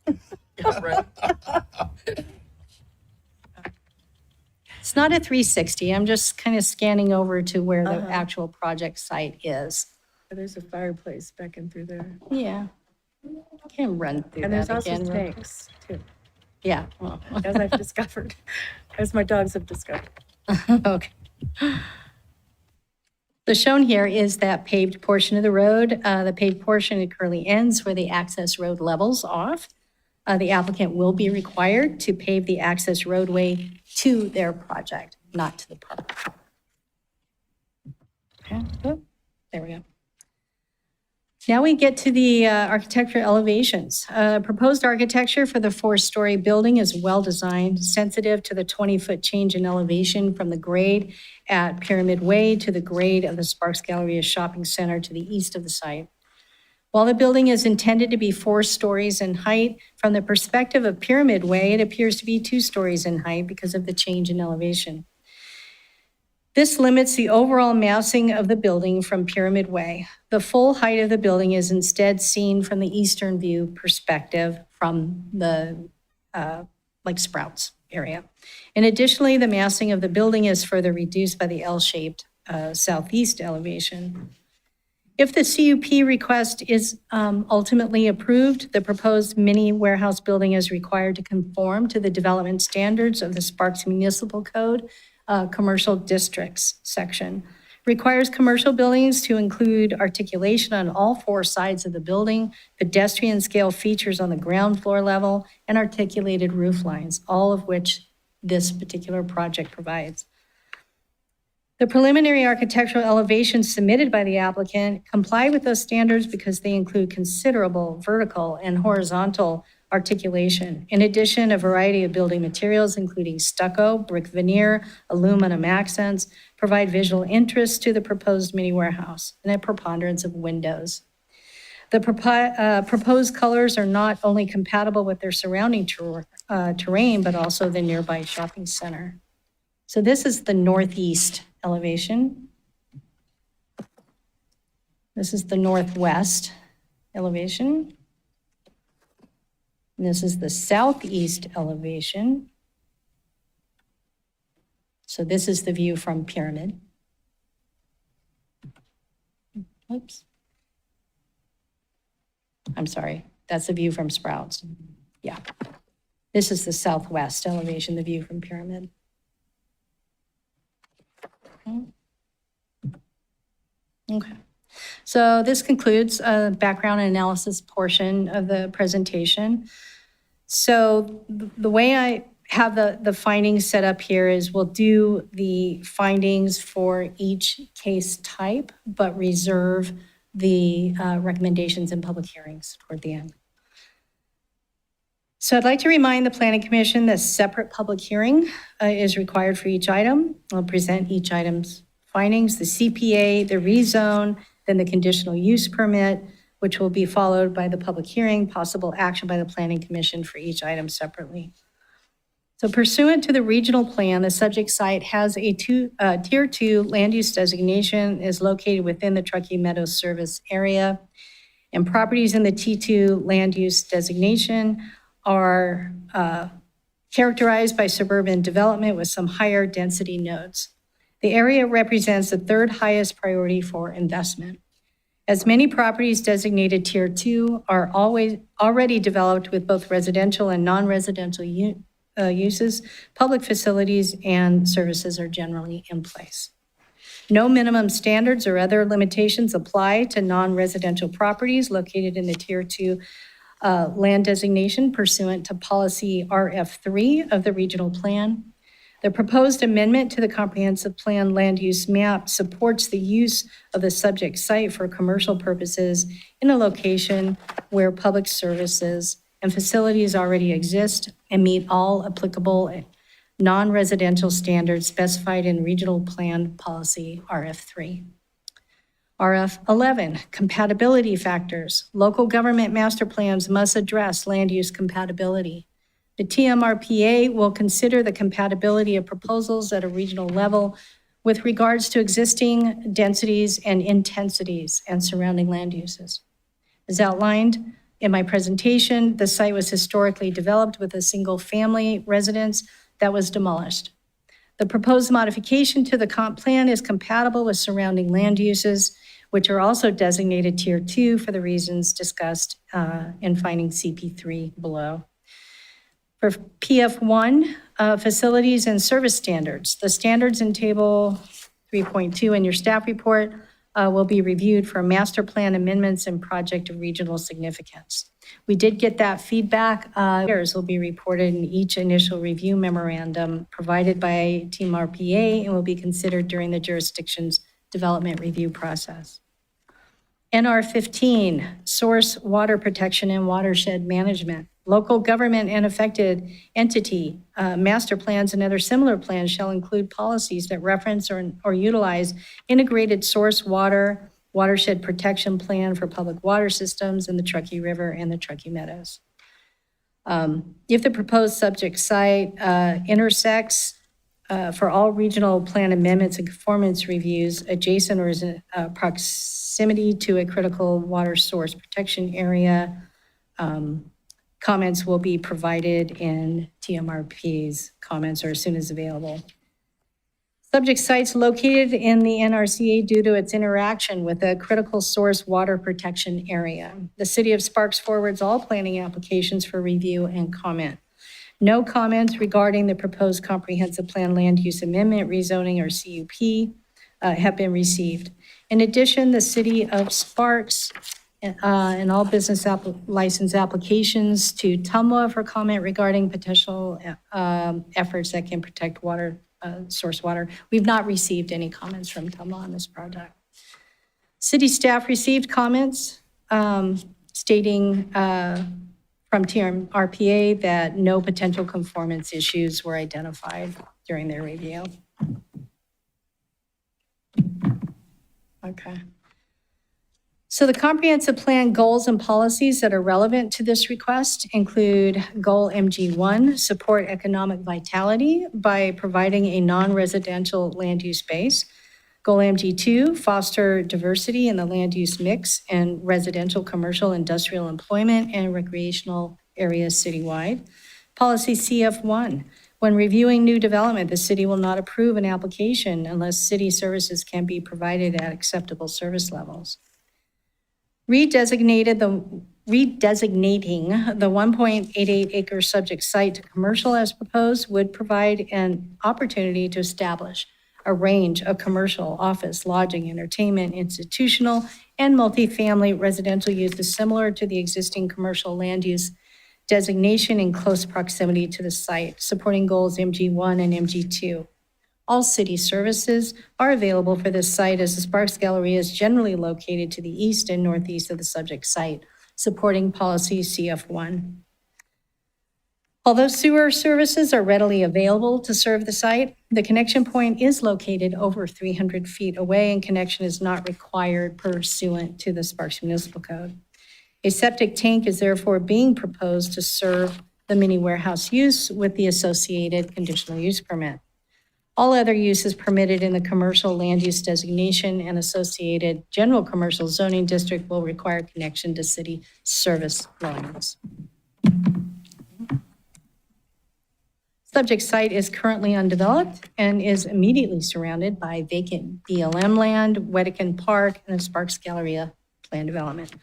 It's not a 360. I'm just kind of scanning over to where the Uh-huh. actual project site is. There's a fireplace back in through there. Yeah. Can run through And there's that also again. real quick. snakes too, Yeah. well, as I've discovered, as my dogs have discovered. Okay. So shown here is that paved portion of the road. The paved portion currently ends where the access road levels off. The applicant will be required to pave the access roadway to their project, not to the park. Okay, oh, there we go. Now we get to the architectural elevations. Proposed architecture for the 4-story building is well-designed, sensitive to the 20-foot change in elevation from the grade at Pyramid Way to the grade of the Sparks Galleria Shopping Center to the east of the site. While the building is intended to be 4 stories in height, from the perspective of Pyramid Way, it appears to be 2 stories in height because of the change in elevation. This limits the overall massing of the building from Pyramid Way. The full height of the building is instead seen from the eastern view perspective from the like Sprouts area. And additionally, the massing of the building is further reduced by the L-shaped southeast elevation. If the CUP request is ultimately approved, the proposed mini warehouse building is required to conform to the development standards of the Sparks Municipal Code, Commercial Districts section. Requires commercial buildings to include articulation on all 4 sides of the building, pedestrian scale features on the ground floor level, and articulated roof lines, all of which this particular project provides. The preliminary architectural elevations submitted by the applicant comply with those standards because they include considerable vertical and horizontal articulation. In addition, a variety of building materials, including stucco, brick veneer, aluminum accents, provide visual interest to the proposed mini warehouse and a preponderance of windows. The proposed colors are not only compatible with their surrounding terrain, but also the nearby shopping center. So this is the northeast elevation. This is the northwest elevation. And this is the southeast elevation. So this is the view from Pyramid. Oops. I'm sorry, that's the view from Sprouts. Yeah. This is the southwest elevation, the view from Pyramid. Okay. So this concludes a background and analysis portion of the presentation. So the way I have the findings set up here is we'll do the findings for each case type, but reserve the recommendations and public hearings toward the end. So I'd like to remind the Planning Commission that separate public hearing is required for each item. I'll present each item's findings, the CPA, the rezone, then the conditional use permit, which will be followed by the public hearing, possible action by the Planning Commission for each item separately. So pursuant to the regional plan, the subject site has a Tier 2 land use designation, is located within the Truckee Meadows service area, and properties in the T2 land use designation are characterized by suburban development with some higher density nodes. The area represents the 3rd highest priority for investment. As many properties designated Tier 2 are already developed with both residential and non-residential uses, public facilities and services are generally in place. No minimum standards or other limitations apply to non-residential properties located in the Tier 2 land designation pursuant to policy RF3 of the regional plan. The proposed amendment to the comprehensive plan land use map supports the use of the subject site for commercial purposes in a location where public services and facilities already exist and meet all applicable non-residential standards specified in regional plan policy RF3. RF11, compatibility factors. Local government master plans must address land use compatibility. The TMRPA will consider the compatibility of proposals at a regional level with regards to existing densities and intensities and surrounding land uses. As outlined in my presentation, the site was historically developed with a single-family residence that was demolished. The proposed modification to the comp plan is compatible with surrounding land uses, which are also designated Tier 2 for the reasons discussed in finding CP3 below. For PF1, facilities and service standards, the standards in Table 3.2 in your staff report will be reviewed for master plan amendments and project of regional significance. We did get that feedback. Errors will be reported in each initial review memorandum provided by Team RPA and will be considered during the jurisdiction's development review process. NR 15, source water protection and watershed management. Local government and affected entity, master plans and other similar plans shall include policies that reference or utilize integrated source water, watershed protection plan for public water systems in the Truckee River and the Truckee Meadows. If the proposed subject site intersects for all regional plan amendments and conformance reviews adjacent or is in proximity to a critical water source protection area, comments will be provided in TMRP's comments or as soon as available. Subject sites located in the NRCA due to its interaction with a critical source water protection area. The City of Sparks forwards all planning applications for review and comment. No comments regarding the proposed comprehensive plan land use amendment, rezoning, or CUP have been received. In addition, the City of Sparks and all business license applications to TUMWA for comment regarding potential efforts that can protect water, source water. We've not received any comments from TUMWA on this project. City staff received comments stating from TMRPA that no potential conformance issues were identified during their review. Okay. So the comprehensive plan goals and policies that are relevant to this request include Goal MG1, support economic vitality by providing a non-residential land use base. Goal MG2, foster diversity in the land use mix and residential, commercial, industrial employment and recreational areas citywide. Policy CF1, when reviewing new development, the city will not approve an application unless city services can be provided at acceptable service levels. Redesignating the 1.88 acre subject site to commercial as proposed would provide an opportunity to establish a range of commercial, office, lodging, entertainment, institutional, and multifamily residential uses similar to the existing commercial land use designation in close proximity to the site, supporting goals MG1 and MG2. All city services are available for this site as the Sparks Galleria is generally located to the east and northeast of the subject site, supporting policy CF1. Although sewer services are readily available to serve the site, the connection point is located over 300 feet away and connection is not required pursuant to the Sparks Municipal Code. A septic tank is therefore being proposed to serve the mini warehouse use with the associated conditional use permit. All other uses permitted in the commercial land use designation and associated general commercial zoning district will require connection to city service lines. Subject site is currently undeveloped and is immediately surrounded by vacant BLM land, Wedekind Park, and the Sparks Galleria plan development.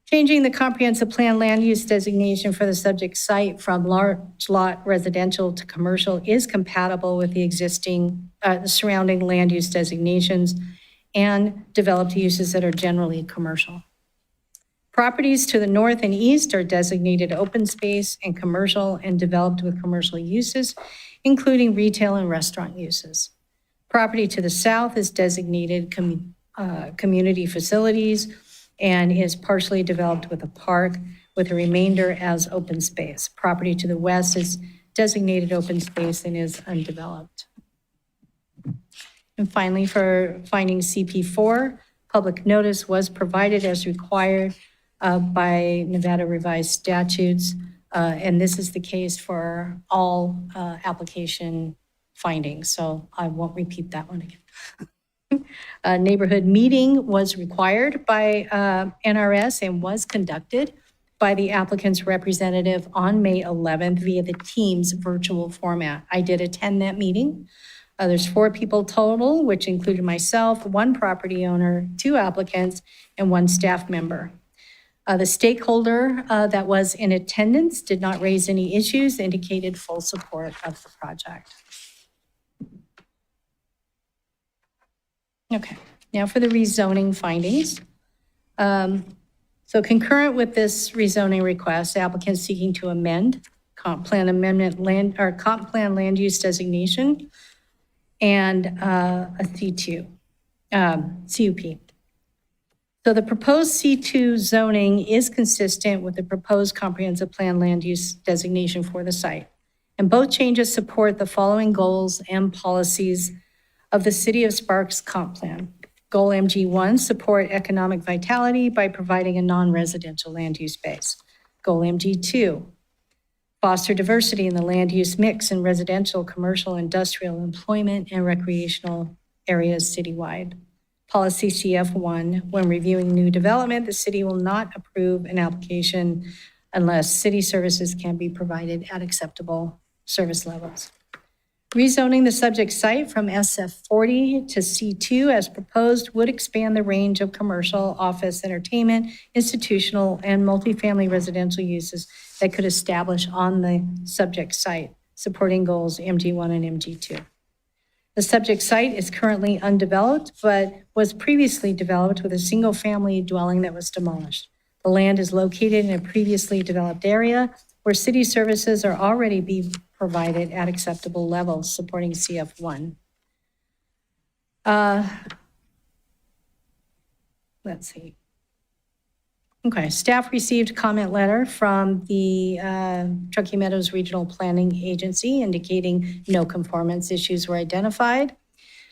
Changing the comprehensive plan land use designation for the subject site from large lot residential to commercial is compatible with the existing surrounding land use designations and developed uses that are generally commercial. Properties to the north and east are designated open space and commercial and developed with commercial uses, including retail and restaurant uses. Property to the south is designated community facilities and is partially developed with a park, with the remainder as open space. Property to the west is designated open space and is undeveloped. And finally, for finding CP4, public notice was provided as required by Nevada revised statutes, and this is the case for all application findings, so I won't repeat that one again. Neighborhood meeting was required by NRS and was conducted by the applicant's representative on May 11th via the Teams virtual format. I did attend that meeting. There's 4 people total, which included myself, 1 property owner, 2 applicants, and 1 staff member. The stakeholder that was in attendance did not raise any issues, indicated full support of the project. Okay, now for the rezoning findings. So concurrent with this rezoning request, applicant seeking to amend comp plan amendment land, or comp plan land use designation and a C2, CUP. So the proposed C2 zoning is consistent with the proposed comprehensive plan land use designation for the site. And both changes support the following goals and policies of the City of Sparks comp plan. Goal MG1, support economic vitality by providing a non-residential land use base. Goal MG2, foster diversity in the land use mix in residential, commercial, industrial, employment, and recreational areas citywide. Policy CF1, when reviewing new development, the city will not approve an application unless city services can be provided at acceptable service levels. Rezoning the subject site from SF40 to C2 as proposed would expand the range of commercial, office, entertainment, institutional, and multifamily residential uses that could establish on the subject site, supporting goals MG1 and MG2. The subject site is currently undeveloped, but was previously developed with a single-family dwelling that was demolished. The land is located in a previously developed area where city services are already being provided at acceptable levels, supporting CF1. Let's see. Okay, staff received comment letter from the Truckee Meadows Regional Planning Agency indicating no conformance issues were identified.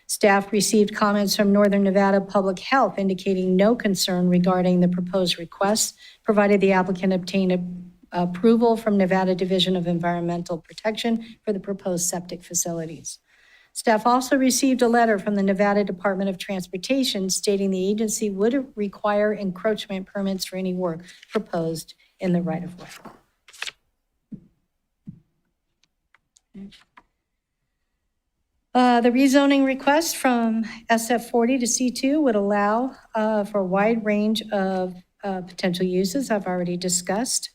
Staff received comments from Northern Nevada Public Health indicating no concern regarding the proposed request, provided the applicant obtain approval from Nevada Division of Environmental Protection for the proposed septic facilities. Staff also received a letter from the Nevada Department of Transportation stating the agency would require encroachment permits for any work proposed in the right-of-way. The rezoning request from SF40 to C2 would allow for a wide range of potential uses I've already discussed.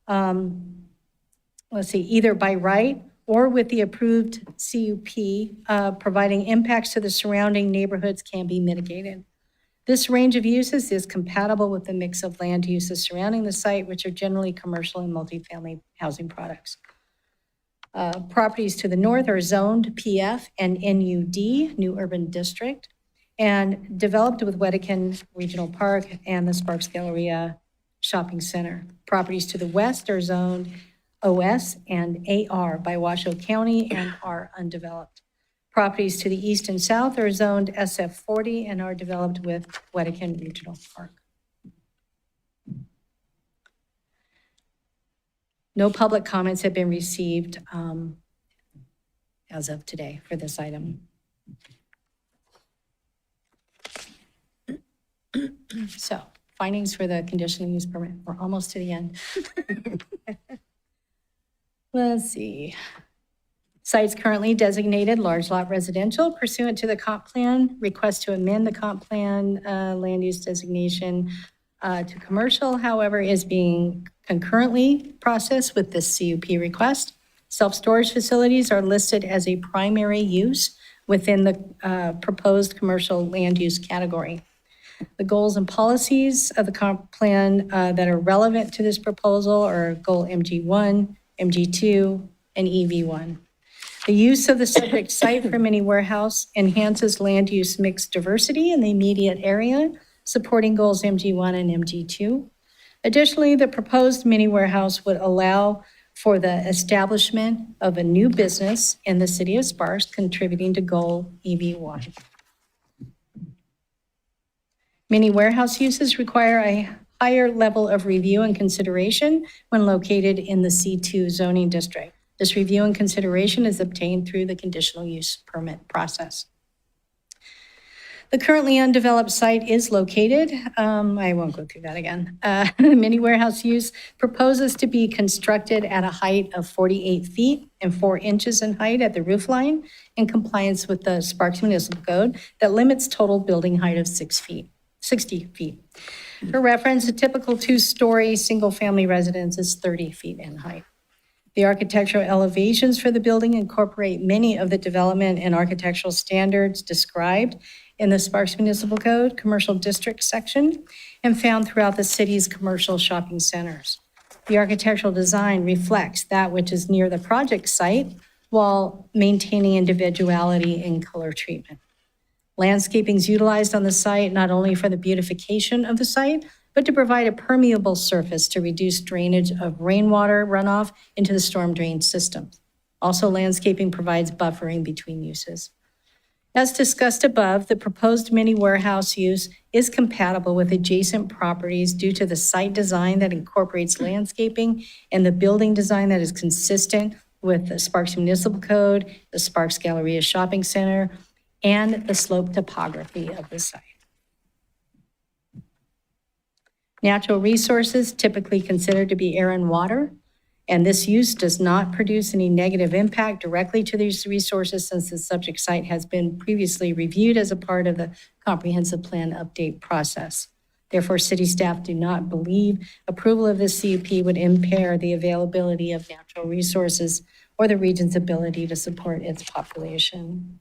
Let's see, either by right or with the approved CUP, providing impacts to the surrounding neighborhoods can be mitigated. This range of uses is compatible with the mix of land uses surrounding the site, which are generally commercial and multifamily housing products. Properties to the north are zoned PF and NUD, New Urban District, and developed with Wedekind Regional Park and the Sparks Galleria Shopping Center. Properties to the west are zoned OS and AR by Washoe County and are undeveloped. Properties to the east and south are zoned SF40 and are developed with Wedekind Regional Park. No public comments have been received as of today for this item. So, findings for the conditional use permit. We're almost to the end. Let's see. Sites currently designated large lot residential pursuant to the comp plan. Request to amend the comp plan land use designation to commercial, however, is being concurrently processed with this CUP request. Self-storage facilities are listed as a primary use within the proposed commercial land use category. The goals and policies of the comp plan that are relevant to this proposal are goal MG1, MG2, and EV1. The use of the subject site for mini warehouse enhances land use mix diversity in the immediate area, supporting goals MG1 and MG2. Additionally, the proposed mini warehouse would allow for the establishment of a new business in the city of Sparks, contributing to goal EV1. Many warehouse uses require a higher level of review and consideration when located in the C2 zoning district. This review and consideration is obtained through the conditional use permit process. The currently undeveloped site is located, I won't go through that again. Mini warehouse use proposes to be constructed at a height of 48 feet and 4 inches in height at the roof line in compliance with the Sparks Municipal Code that limits total building height of 60 feet. For reference, a typical 2-story single-family residence is 30 feet in height. The architectural elevations for the building incorporate many of the development and architectural standards described in the Sparks Municipal Code Commercial District section and found throughout the city's commercial shopping centers. The architectural design reflects that which is near the project site while maintaining individuality in color treatment. Landscaping is utilized on the site not only for the beautification of the site, but to provide a permeable surface to reduce drainage of rainwater runoff into the storm drain system. Also, landscaping provides buffering between uses. As discussed above, the proposed mini warehouse use is compatible with adjacent properties due to the site design that incorporates landscaping and the building design that is consistent with the Sparks Municipal Code, the Sparks Galleria Shopping Center, and the slope topography of the site. Natural resources typically considered to be air and water, and this use does not produce any negative impact directly to these resources since the subject site has been previously reviewed as a part of the comprehensive plan update process. Therefore, city staff do not believe approval of this CUP would impair the availability of natural resources or the region's ability to support its population.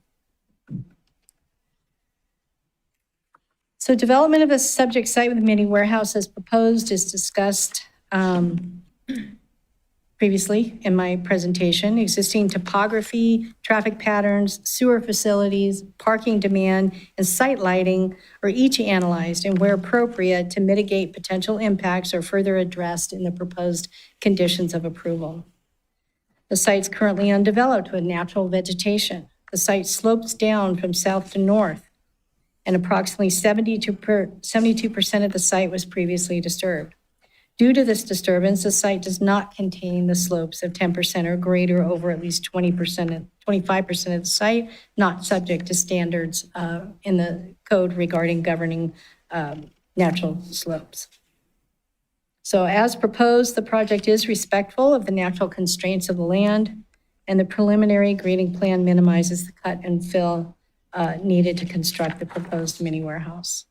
So development of a subject site with a mini warehouse as proposed is discussed previously in my presentation. Existing topography, traffic patterns, sewer facilities, parking demand, and site lighting are each analyzed and where appropriate to mitigate potential impacts are further addressed in the proposed conditions of approval. The site's currently undeveloped with natural vegetation. The site slopes down from south to north, and approximately 72% of the site was previously disturbed. Due to this disturbance, the site does not contain the slopes of 10% or greater over at least 25% of the site, not subject to standards in the code regarding governing natural slopes. So as proposed, the project is respectful of the natural constraints of the land, and the preliminary grading plan minimizes the cut and fill needed to construct the proposed mini warehouse.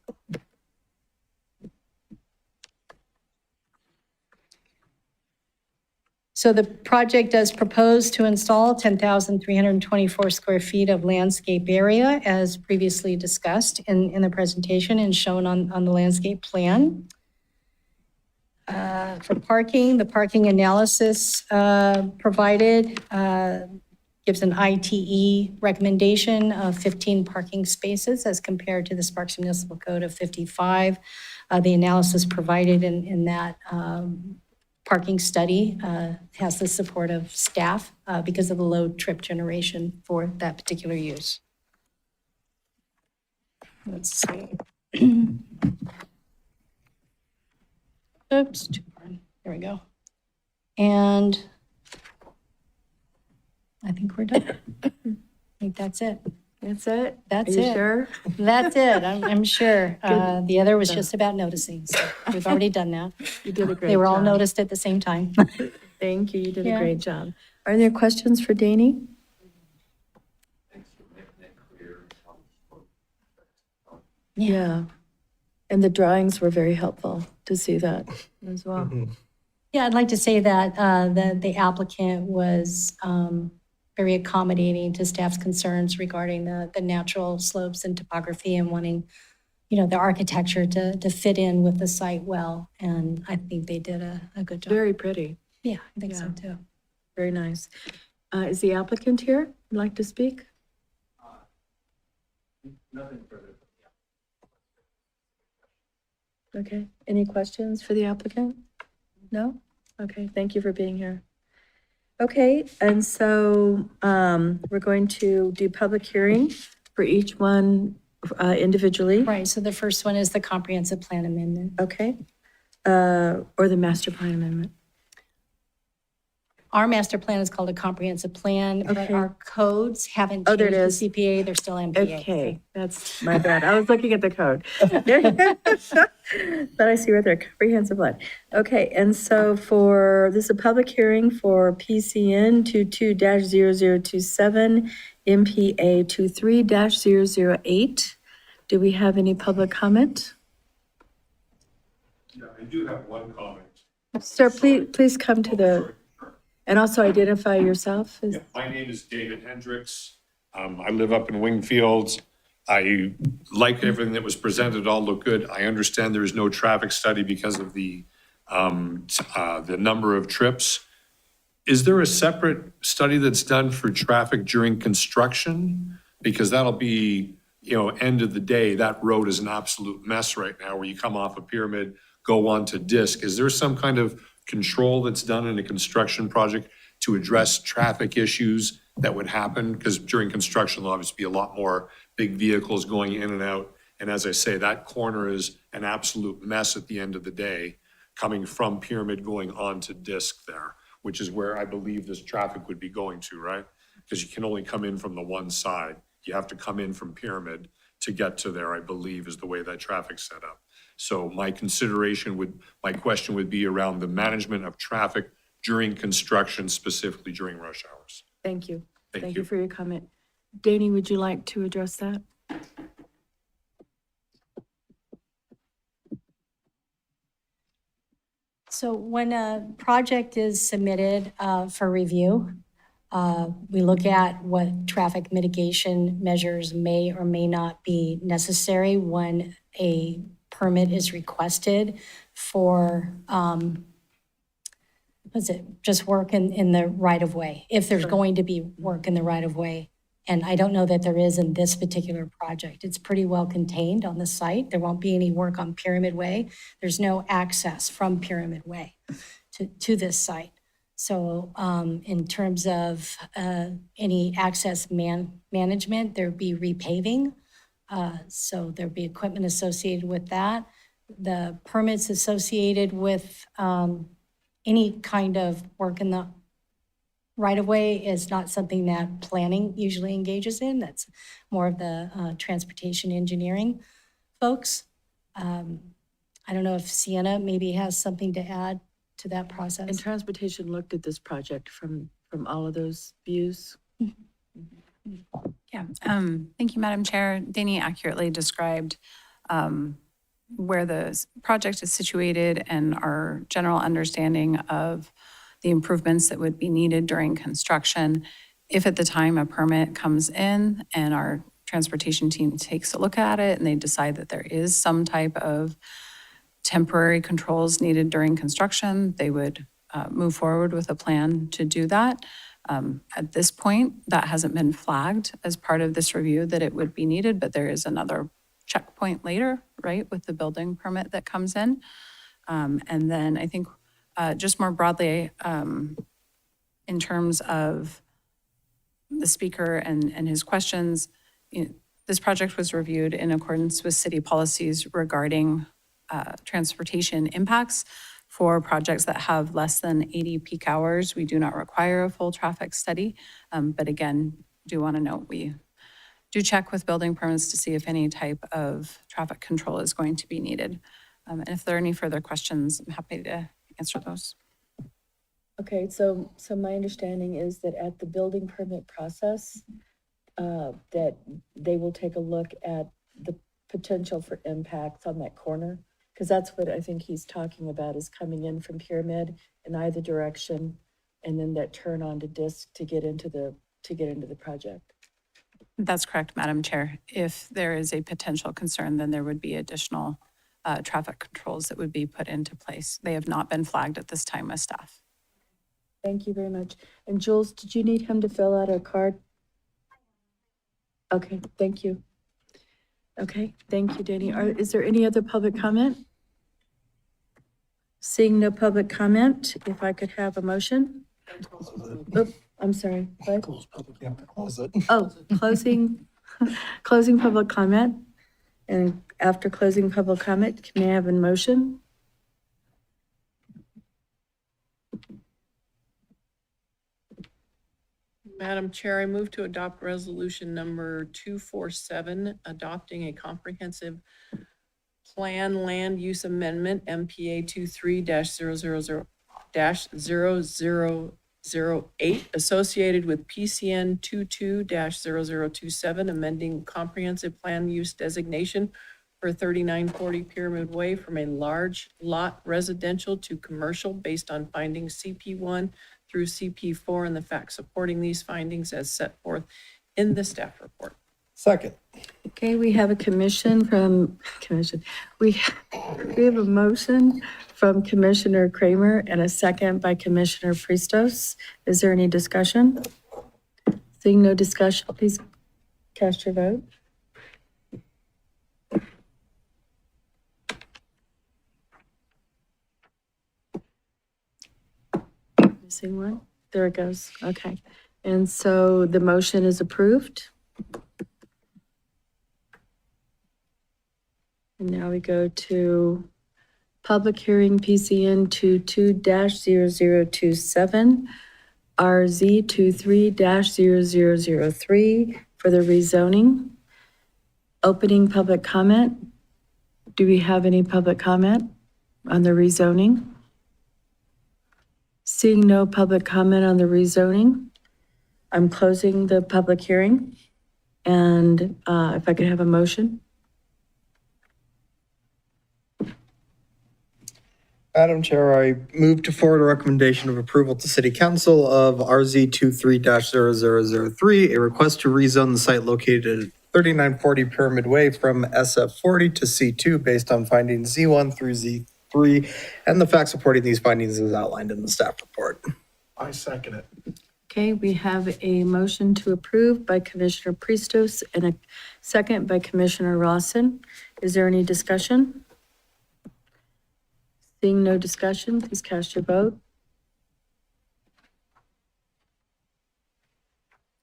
So the project does propose to install 10,324 square feet of landscape area as previously discussed in the presentation and shown on the landscape plan. For parking, the parking analysis provided gives an ITE recommendation of 15 parking spaces as compared to the Sparks Municipal Code of 55. The analysis provided in that parking study has the support of staff because of the low trip generation for that particular use. Let's see. Oops, there we go. And I think we're done. I think that's it. That's it? That's Are you it. sure? That's it, I'm sure. Good. The other was just about noticing, so we've already done that. You did a great job. They were all noticed at the same time. Thank you, you did a Yeah. great job. Are there questions for Danny? Yeah, and the drawings were very helpful to see that as well. Yeah, I'd like to say that the applicant was very accommodating to staff's concerns regarding the natural slopes and topography and wanting, the architecture to fit in with the site well. And I think they did a good job. Very pretty, Yeah, I think so Yeah. too. very nice. Is the applicant here? Would like to speak? Nothing further. Okay, any questions for the applicant? No? Okay, thank you for being here. Okay, and so we're going to do public hearing for each one individually. Right, so the first one is the comprehensive plan amendment. Okay, or the master plan amendment. Our master plan is called a comprehensive plan, but Okay. our codes haven't Oh, there changed it to is. CPA, they're still MPA. Okay, that's my bad. I was looking at the code. But I see right there, comprehensive plan. Okay, and so this is a public hearing for PCN 22-0027, MPA 23-008. Do we have any public comment? Yeah, I do have one comment. Sir, please come to the, and also identify yourself. Yeah, my name is David Hendricks. I live up in Wingfield. I like everything that was presented, all looked good. I understand there is no traffic study because of the number of trips. Is there a separate study that's done for traffic during construction? Because that'll be, end of the day, that road is an absolute mess right now, where you come off a Pyramid, go on to Disc. Is there some kind of control that's done in a construction project to address traffic issues that would happen? Because during construction, there'll obviously be a lot more big vehicles going in and out. And as I say, that corner is an absolute mess at the end of the day, coming from Pyramid going on to Disc there, which is where I believe this traffic would be going to, right? Because you can only come in from the one side. You have to come in from Pyramid to get to there, I believe, is the way that traffic's set up. So my question would be around the management of traffic during construction, specifically during rush hours. Thank you. Thank Thank you. you for your comment. Danny, would you like to address that? So when a project is submitted for review, we look at what traffic mitigation measures may or may not be necessary when a permit is requested for, just work in the right-of-way, if there's going to be work in the right-of-way. And I don't know that there is in this particular project. It's pretty well contained on the site. There won't be any work on Pyramid Way. There's no access from Pyramid Way to this site. So in terms of any access management, there'd be repaving. So there'd be equipment associated with that. The permits associated with any kind of work in the right-of-way is not something that planning usually engages in. That's more of the transportation engineering folks. I don't know if Sienna maybe has something to add to that process. And transportation looked at this project from all of those views. Yeah, thank you, Madam Chair. Danny accurately described where the project is situated and our general understanding of the improvements that would be needed during construction. If at the time a permit comes in and our transportation team takes a look at it and they decide that there is some type of temporary controls needed during construction, they would move forward with a plan to do that. At this point, that hasn't been flagged as part of this review that it would be needed, but there is another checkpoint later, right, with the building permit that comes in. And then I think just more broadly, in terms of the speaker and his questions, this project was reviewed in accordance with city policies regarding transportation impacts. For projects that have less than 80 peak hours, we do not require a full traffic study. But again, do want to note, we do check with building permits to see if any type of traffic control is going to be needed. And if there are any further questions, I'm happy to answer those. Okay, so my understanding is that at the building permit process, that they will take a look at the potential for impacts on that corner. Because that's what I think he's talking about, is coming in from Pyramid in either direction, and then that turn on to Disc to get into the project. That's correct, Madam Chair. If there is a potential concern, then there would be additional traffic controls that would be put into place. They have not been flagged at this time with staff. Thank you very much. And Jules, did you need him to fill out a card? Okay, thank you. Okay, thank you, Danny. Is there any other public comment? Seeing no public comment, if I could have a motion? Oop, I'm sorry, what? Close public, yeah, close it. Oh, closing public comment. And after closing public comment, may I have a motion? Madam Chair, I move to adopt resolution number 247, adopting a comprehensive plan land use amendment, MPA 23-000-0008, associated with PCN 22-0027, amending comprehensive plan use designation for 3940 Pyramid Way from a large lot residential to commercial based on findings CP1 through CP4 and the facts supporting these findings as set forth in the staff report. Second. Okay, we have a we have a motion from Commissioner Kramer and a second by Commissioner Prestos. Is there any discussion? Seeing no discussion, please cast your vote. Missing one? There it goes. Okay. And so the motion is approved. And now we go to public hearing PCN 22-0027, RZ 23-0003 for the rezoning. Opening public comment. Do we have any public comment on the rezoning? Seeing no public comment on the rezoning, I'm closing the public hearing. And if I could have a motion. Madam Chair, I move to forward a recommendation of approval to City Council of RZ 23-0003, a request to rezone the site located at 3940 Pyramid Way from SF40 to C2 based on findings Z1 through Z3 and the facts supporting these findings as outlined in the staff report. I second it. Okay, we have a motion to approve by Commissioner Prestos and a second by Commissioner Rawson. Is there any discussion? Seeing no discussion, please cast your vote.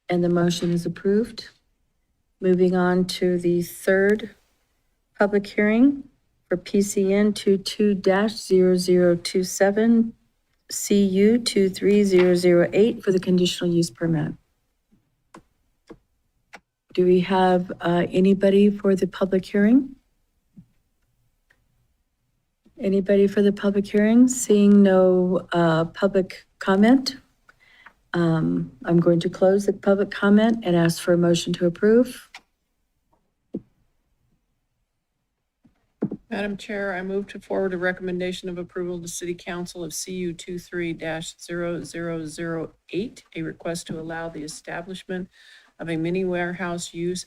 And the motion is approved. Moving on to the third public hearing for PCN 22-0027, CU 23008 for the conditional use permit. Do we have anybody for the public hearing? Anybody for the public hearing? Seeing no public comment, I'm going to close the public comment and ask for a motion to approve. Madam Chair, I move to forward a recommendation of approval to City Council of CU 23-0008, a request to allow the establishment of a mini warehouse use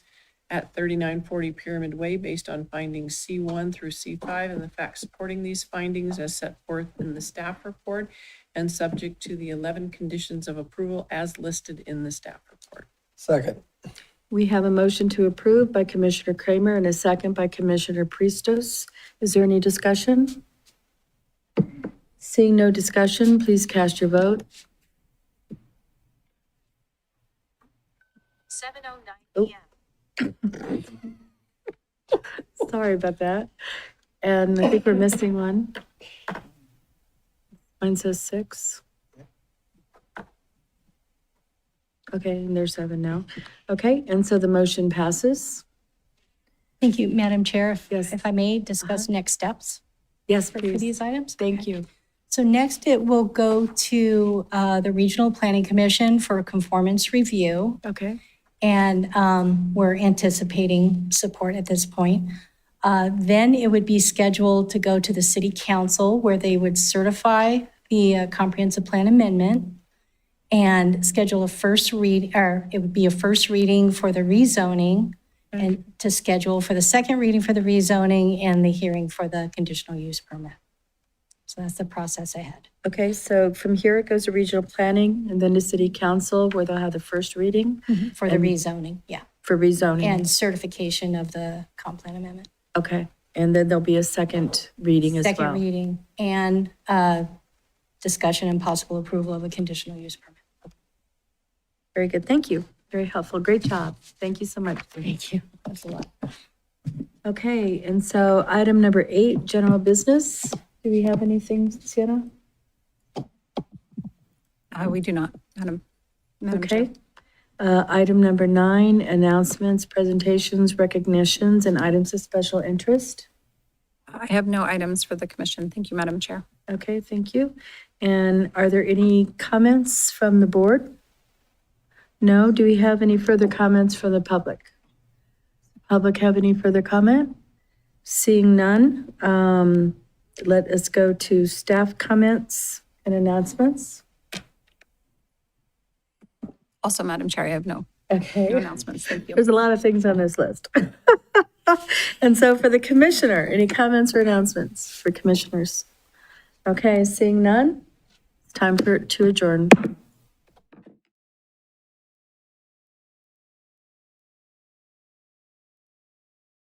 at 3940 Pyramid Way based on findings C1 through C5 and the facts supporting these findings as set forth in the staff report and subject to the 11 conditions of approval as listed in the staff report. Second. We have a motion to approve by Commissioner Kramer and a second by Commissioner Prestos. Is there any discussion? Seeing no discussion, please cast your vote. 7:09 p.m. Sorry about that. And I think we're missing one. Mine says 6. Okay, and there's 7 now. Okay, and so the motion passes. Thank you, Madam Chair. Yes. If I may discuss next steps Yes, for please. these items? Thank you. So next it will go to the Regional Planning Commission for a conformance review. Okay, And we're anticipating support at this point. Then it would be scheduled to go to the City Council where they would certify the comprehensive plan amendment and schedule a first read, or it would be a first reading for the rezoning and to schedule for the second reading for the rezoning and the hearing for the conditional use permit. So that's the process ahead. okay, so from here it goes to regional planning and then to city council where they'll have the first reading For the And- rezoning, yeah. for rezoning. And certification of the comp plan amendment. Okay, and then there'll be a second reading as well. Second reading and discussion and possible approval of a conditional use permit. Very good, thank you. Very helpful, great job. Thank you so much. Thank you. That's a lot. Okay, and so item number 8, general business. Do we have anything, Sienna? We do not, Madam Chair. Okay, Item number 9, announcements, presentations, recognitions, and items of special interest. I have no items for the commission. Thank you, Madam Chair. Okay, thank you. And are there any comments from the board? No? Do we have any further comments from the public? Public have any further comment? Seeing none, let us go to staff comments and announcements. Also, Madam Chair, I have no Okay. announcements. Thank you. There's a lot of things on this list. And so for the commissioner, any comments or announcements for commissioners? Okay, seeing none, it's time to adjourn.